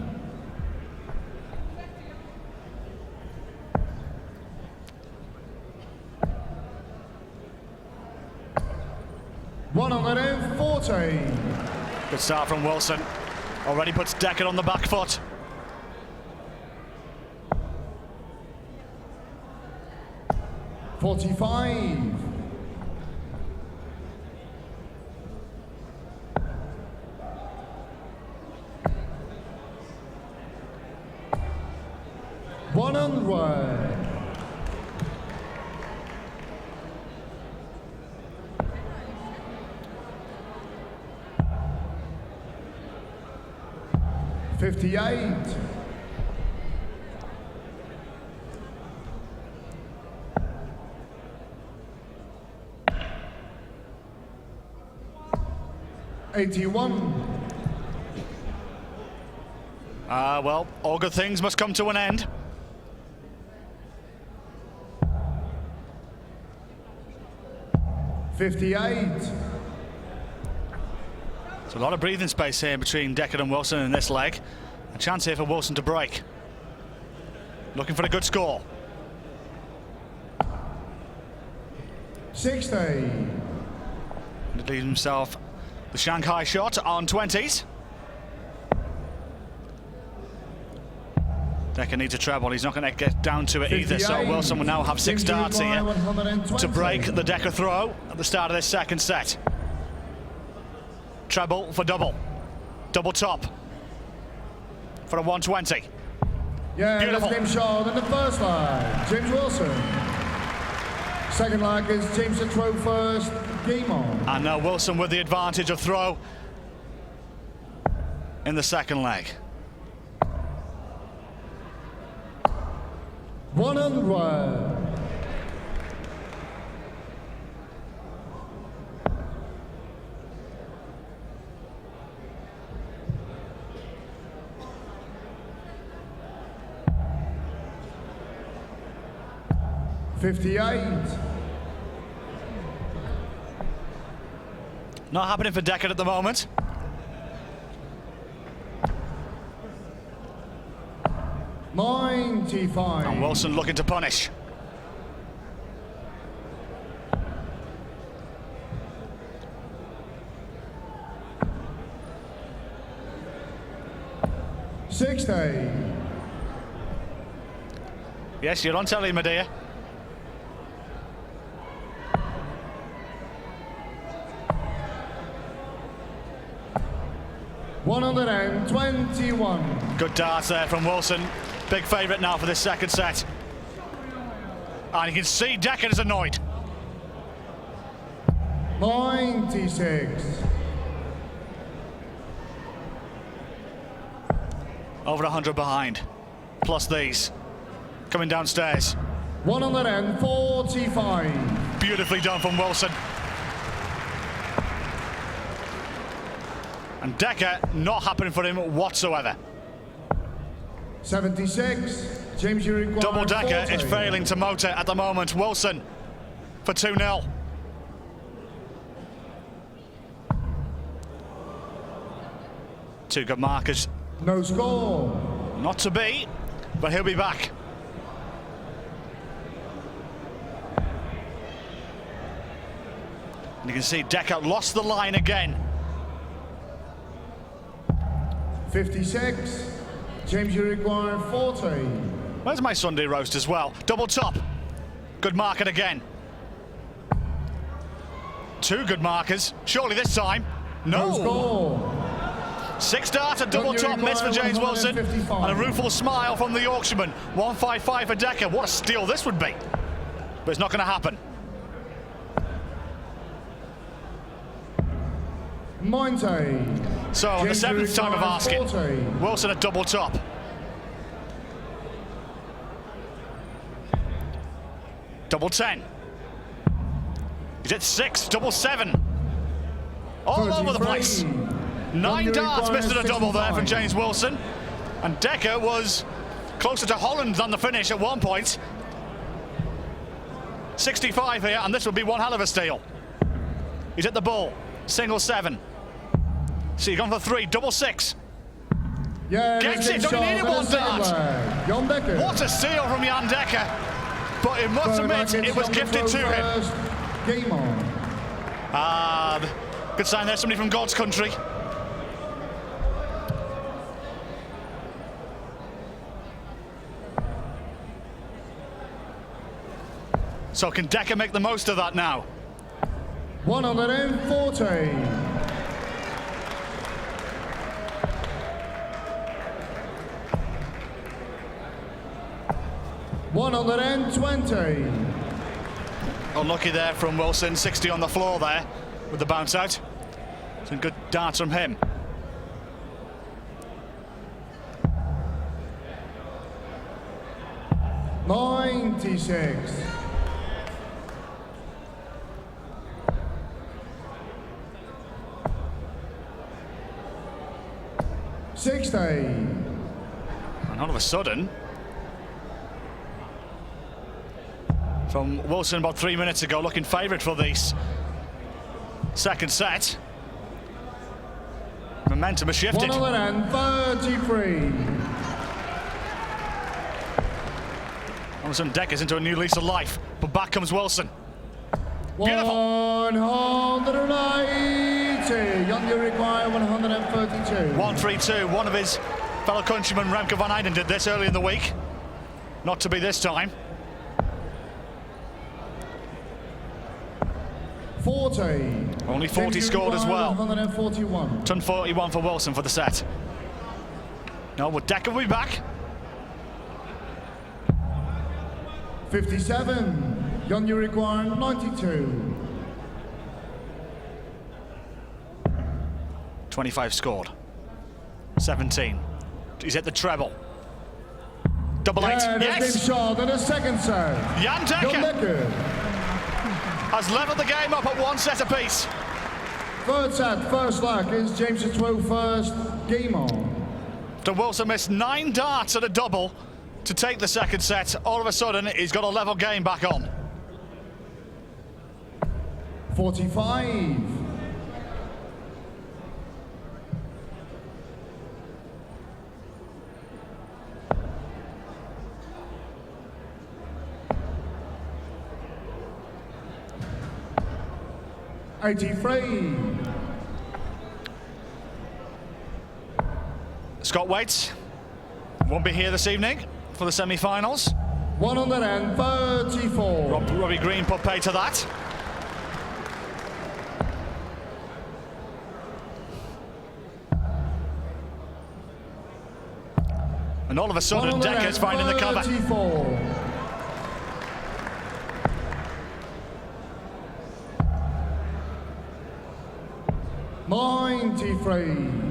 $114. Good start from Wilson. Already puts Decker on the back foot. $45. $100. $58. $81. Well, all good things must come to an end. $58. There's a lot of breathing space here between Decker and Wilson in this leg. A chance here for Wilson to break. Looking for a good score. 60. And it leaves himself the Shanghai shot on 20s. Decker needs a treble. He's not going to get down to it either. So Wilson will now have 6 darts here to break the Decker throw at the start of this second set. Treble for double. Double top for a 120. Yeah, Beautiful. James shot in the first leg. James Wilson. Second leg is James to throw first. Game on. And now Wilson with the advantage of throw in the second leg. 100. $58. Not happening for Decker at the moment. $95. And Wilson looking to punish. $60. Yes, you're on telly, my dear. $121. Good darts there from Wilson. Big favourite now for this second set. And you can see Decker is annoyed. 96. Over 100 behind. Plus these. Coming downstairs. 145. Beautifully done from Wilson. And Decker not happening for him whatsoever. 76. James, you require Double Decker 40. is failing to motor at the moment. Wilson for 2-0. Two good markers. No score. Not to be, but he'll be back. And you can see Decker lost the line again. 56. James, you require 40. Where's my Sunday roast as well? Double top. Good marking again. Two good markers. Surely this time. No No. score. 6 darts, a double top miss for James Wilson. And a rueful smile from the Yorkshireman. 155 for Decker. What a steal this would be. But it's not going to happen. 90. So on the James 7th time of requires asking, 40. Wilson a double top. Double 10. He's at 6, double 7. All over the 33. place. 9 darts missed at a double there from James Wilson. And Decker was closer to Holland than the finish at one point. 65 here, and this would be one hell of a steal. He's at the ball. Single 7. So you've gone for 3, double 6. Yeah, Gets it, only needed one dart. Jan Dekker. What a steal from Jan Decker. But it must admit, it was gifted to him. Game on. Good sign there, somebody from God's country. So can Decker make the most of that now? 140. $120. Unlucky there from Wilson, 60 on the floor there with the bounce out. Some good darts from him. $96. $60. And all of a sudden, from Wilson about 3 minutes ago, looking favourite for this second set. Momentum has shifted. 133. All of a sudden, Decker's into a new lease of life, but back comes Wilson. Beautiful. 180. Jan, you require 132. 1-3-2. One of his fellow countrymen, Remke van Eyden, did this early in the week. Not to be this time. 40. Only 40 scored as well. 141. Ton 41 for Wilson for the set. No, but Decker will be back. 57. Jan, you require 92. 25 scored. 17. He's hit the treble. Double 8. Yeah, Yes! game shot and a second serve. Jan Jan Decker Dekker. has levelled the game up at 1 set apiece. Third set, first leg is James to throw first. Game on. So Wilson missed 9 darts at a double to take the second set. All of a sudden, he's got a level game back on. 45. $83. Scott Waits won't be here this evening for the semi-finals. 134. Robbie Green put pay to that. And all of a sudden, Decker's finding the cover. 134. $93.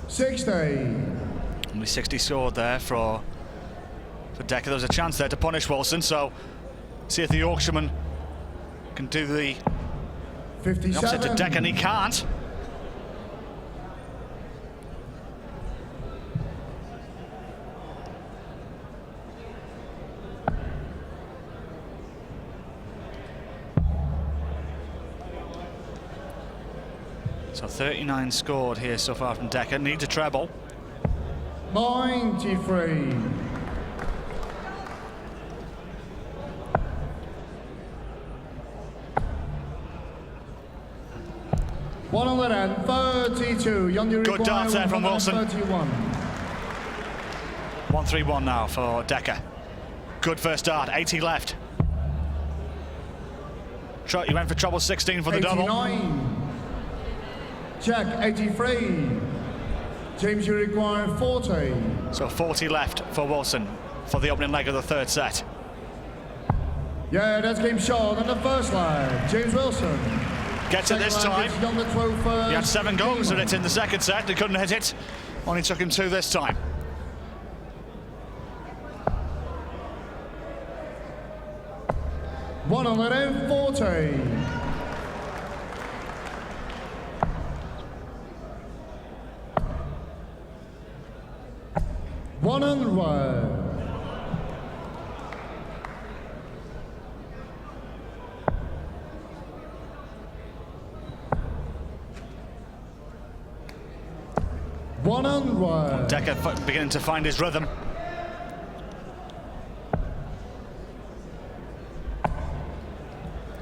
$60. Only 60 scored there for Decker. There was a chance there to punish Wilson, so see if the Yorkshireman can do the opposite to 57. Decker, and he can't. So 39 scored here so far from Decker. Needs a treble. 93. 132. Jan Good dart there from Wilson. 131. 1-3-1 now for Decker. Good first dart, 80 left. He went for treble 16 for the 89. double. Check, 83. James, you require 40. So 40 left for Wilson for the opening leg of the third set. Yeah, that's game shot in the first leg. James Wilson. Gets it this time. Jan de Tro first. He had 7 goals at it in the second set. He couldn't hit it. Only took him 2 this time. $140. $100. $100. Decker beginning to find his rhythm.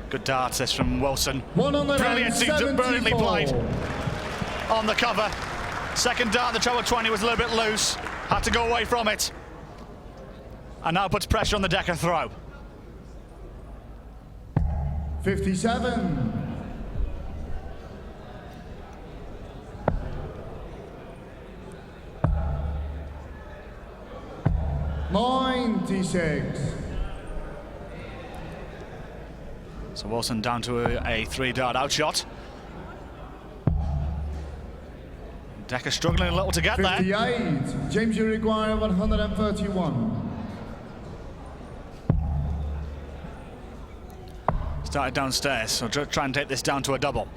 Good darts this from Wilson. Brilliant, brilliantly played on the cover. Second dart, the treble 20 was a little bit loose. Had to go away from it. And now puts pressure on the Decker throw. 57. $96. So Wilson down to a 3-dart outshot. Decker struggling a little to get 58. there. James, you require 131. Started downstairs, so try and take this down to a double.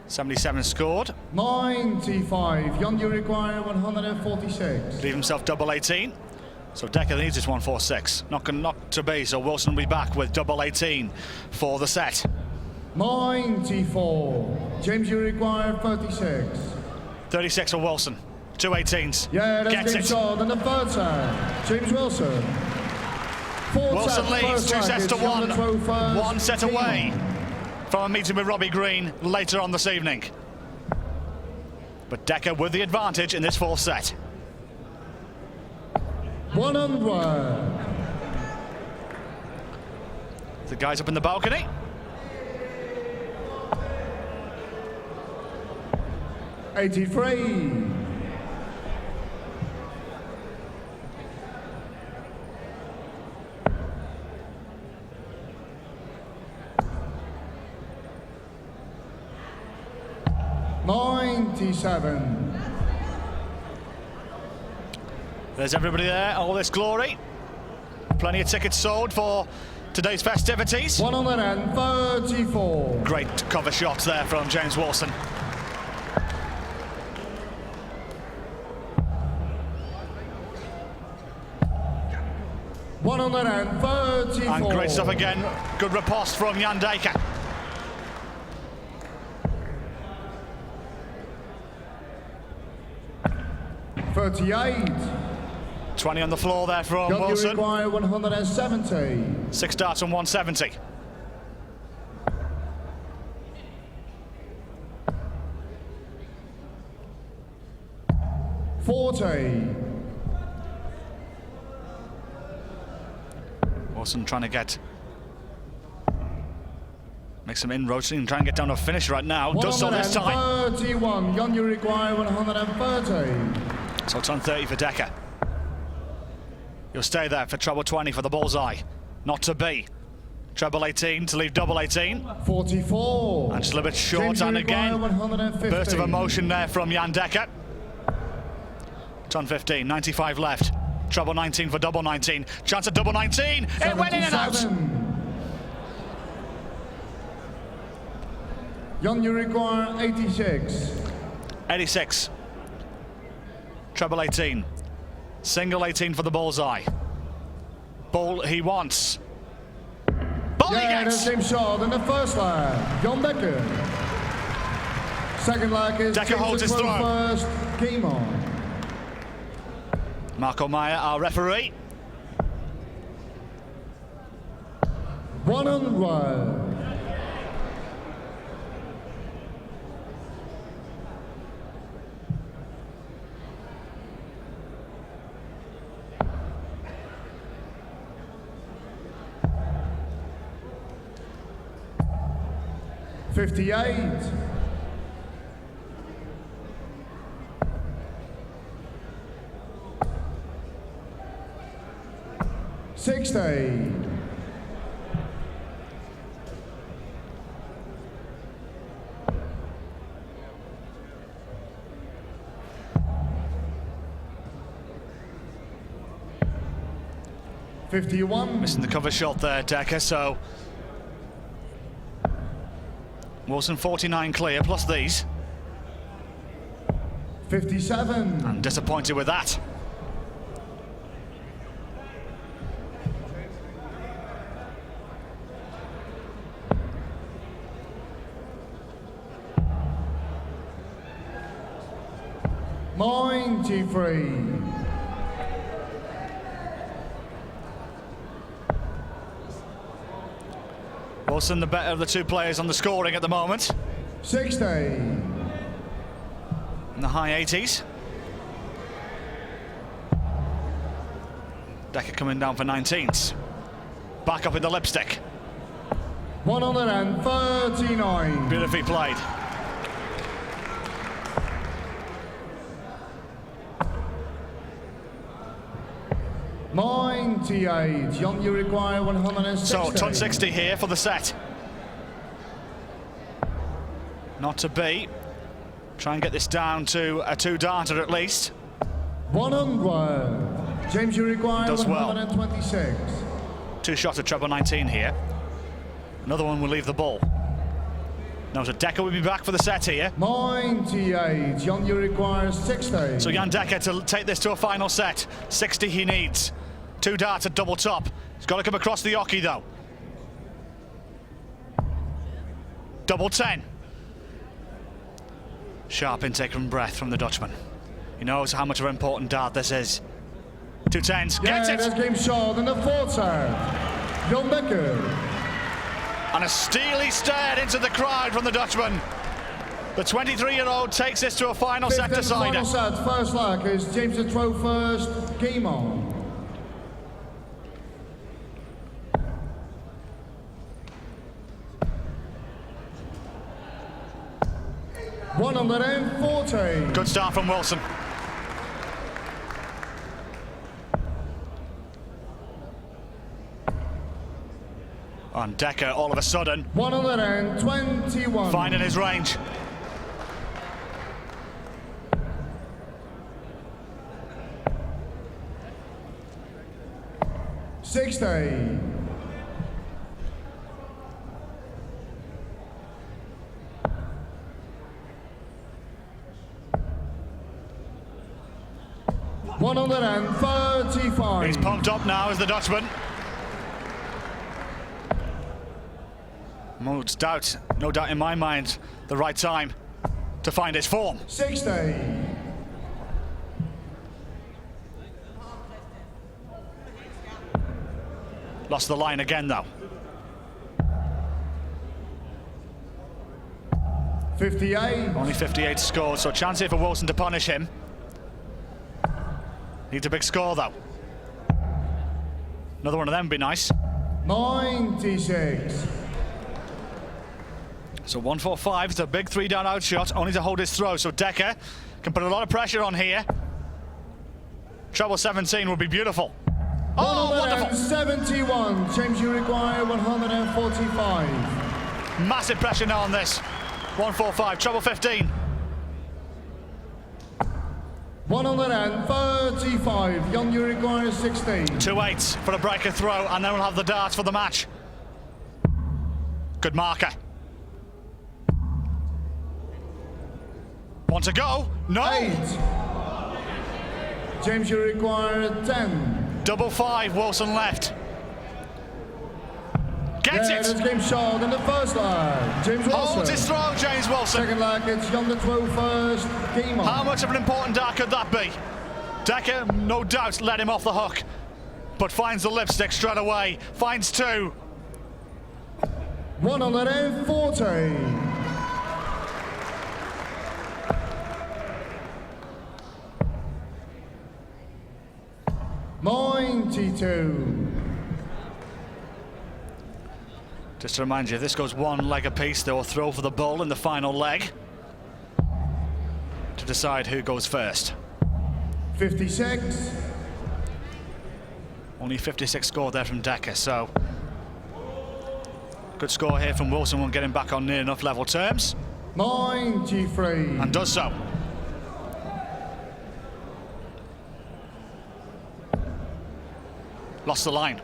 77 scored. 95. Jan, you require 146. Leave himself double 18. So Decker needs this 146. Not to be, so Wilson will be back with double 18 for the set. 94. James, you require 36. 36 for Wilson. 2 18s. Yeah, that's Gets game it. shot in the third set. James Wilson. Wilson leads 2 sets to 1. 1 set away from a meeting with Robbie Green later on this evening. But Decker with the advantage in this 4th set. 100. The guys up in the balcony. $83. $97. There's everybody there, all this glory. Plenty of tickets sold for today's festivities. 134. Great cover shots there from James Wilson. $134. And great stuff again. Good riposte from Jan Decker. $38. 20 on the floor there from Wilson. You require 170. 6 darts on 170. $40. Wilson trying to make some inroads and try and get down to a finish right now. Does so this time. 31. Jan, you require 130. So it's on 30 for Decker. You'll stay there for treble 20 for the bullseye. Not to be. Treble 18 to leave double 18. 44. And just a little bit short, James, and you require again, 150. burst of emotion there from Jan Decker. It's on 15, 95 left. Treble 19 for double 19. Chance at double 19. It went in and out. Jan, you require 86. 86. Treble 18. Single 18 for the bullseye. Ball he wants. Ball he Yeah, the gets. same shot in the first leg. Jan Decker. Second leg is Decker James holds his throw. first. Game on. Marco Meyer, our referee. 100. 58. 60. 51. Missing the cover shot there, Decker, so Wilson 49 clear, plus these. 57. And disappointed with that. Free. Wilson the better of the two players on the scoring at the moment. 60. In the high 80s. Decker coming down for 19s. Back up in the lipstick. 139. Beautifully played. John, you require 160. So, ton 60 here for the set. Not to be. Try and get this down to a two-darter at least. 100. James, you require Does well. 126. Two shots at treble 19 here. Another one will leave the ball. Now, so Decker will be back for the set here. 98. John, you require 60. So Jan Decker to take this to a final set. 60 he needs. Two darts at double top. He's got to come across the oche though. Double 10. Sharp intake from breath from the Dutchman. He knows how much of an important dart this is. Two tens. Gets it! This game short in the fourth set. Jan Decker. And a steely stare into the crowd from the Dutchman. The 23-year-old takes this to a final set decider. Final set, first leg is James to throw first. Game on. 140. Good start from Wilson. And Decker all of a sudden 121. finding his range. $60. 135. He's pumped up now as the Dutchman. No doubt in my mind, the right time to find his form. 60. Lost the line again though. 58. Only 58 scored, so chance here for Wilson to punish him. Needs a big score though. Another one of them would be nice. 96. So 145, it's a big three down out shot, only to hold his throw, so Decker can put a lot of pressure on here. Treble 17 would be beautiful. Oh, wonderful! 71. James, you require 145. Massive pressure now on this. 145, treble 15. 135. Jan, you require 16. 2-8 for a breaker throw, and then we'll have the darts for the match. Good marker. Want to go? No! 8. James, you require 10. Double 5, Wilson left. Gets This it! game short in the first leg. James Wilson. Holds his throw, James Wilson. Second leg, it's Jan to throw first. Game on. How much of an important dart could that be? Decker, no doubt, let him off the hook, but finds the lipstick straight away. Finds two. 140. 92. Just to remind you, if this goes one leg apiece, they will throw for the bull in the final leg to decide who goes first. 56. Only 56 scored there from Decker, so good score here from Wilson. Will get him back on near enough level terms. 93. And does so. Lost the line.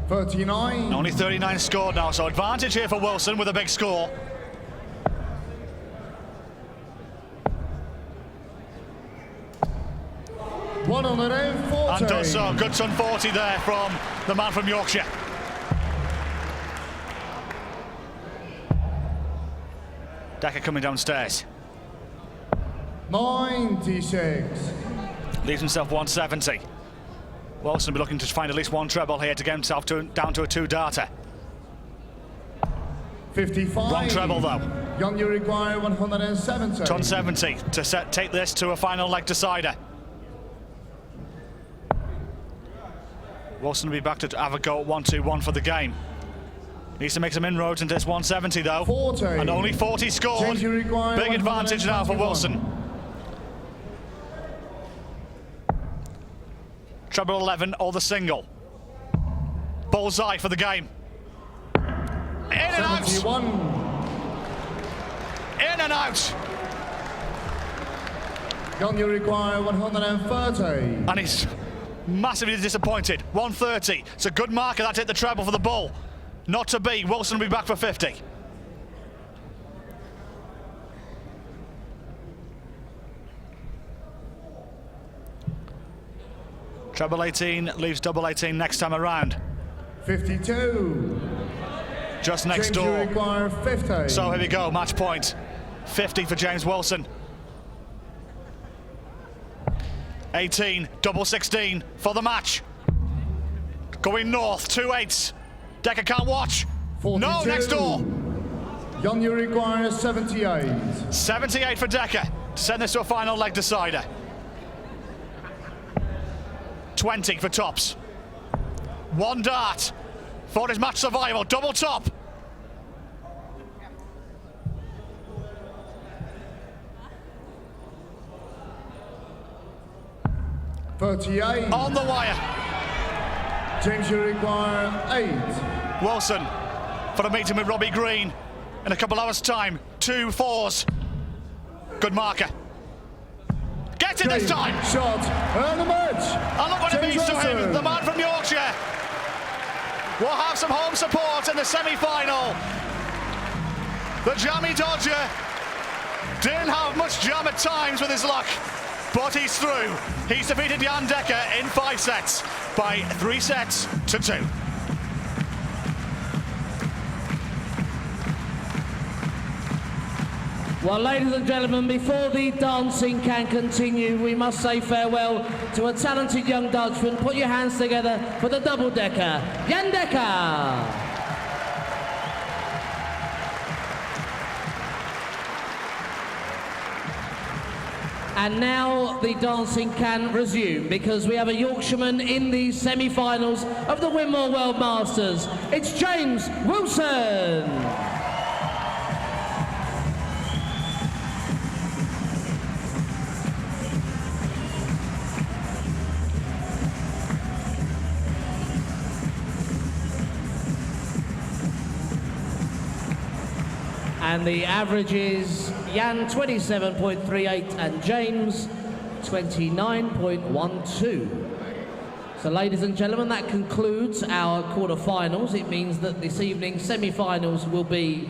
39. Only 39 scored now, so advantage here for Wilson with a big score. $140. And does so. Good ton 40 there from the man from Yorkshire. Decker coming downstairs. 96. Leaves himself 170. Wilson will be looking to find at least one treble here to get himself down to a two-darter. 55. Wrong treble though. Young, you require 170. Ton 70 to take this to a final leg decider. Wilson will be back to have a go at 1-2-1 for the game. Needs to make some inroads into this 170 though. 40. And only 40 scored. James, you require Big advantage now for 121. Wilson. Treble 11 or the single. Bullseye for the game. In and out. 71. In and out. Young, you require 130. And he's massively disappointed. 130. It's a good marker. That's hit the treble for the bull. Not to be. Wilson will be back for 50. Treble 18 leaves double 18 next time around. 52. Just next James, you door. require 50. So here we go, match point. 50 for James Wilson. 18, double 16 for the match. Going north, 2 8s. Decker can't watch. 42. No, next door. Young, you require 78. 78 for Decker to send this to a final leg decider. 20 for tops. One dart for his match survival. Double top. $38. On the wire. James, you require 8. Wilson for a meeting with Robbie Green in a couple hours' time. 2 4s. Good marker. Gets it this time. Shot. And the match. And look what it James means to him. Wilson. The man from Yorkshire will have some home support in the semi-final. The jammy Dodger didn't have much jam at times with his luck, but he's through. He's defeated Jan Decker in 5 sets by 3 sets to 2. Well, ladies and gentlemen, before the dancing can continue, we must say farewell to a talented young Dutchman. Put your hands together for the double-decker, Jan Decker. And now the dancing can resume because we have a Yorkshireman in the semi-finals of the Winmau World Masters. It's James Wilson. And the average is Jan 27.38 and James 29.12. So ladies and gentlemen, that concludes our quarter-finals. It means that this evening's semi-finals will be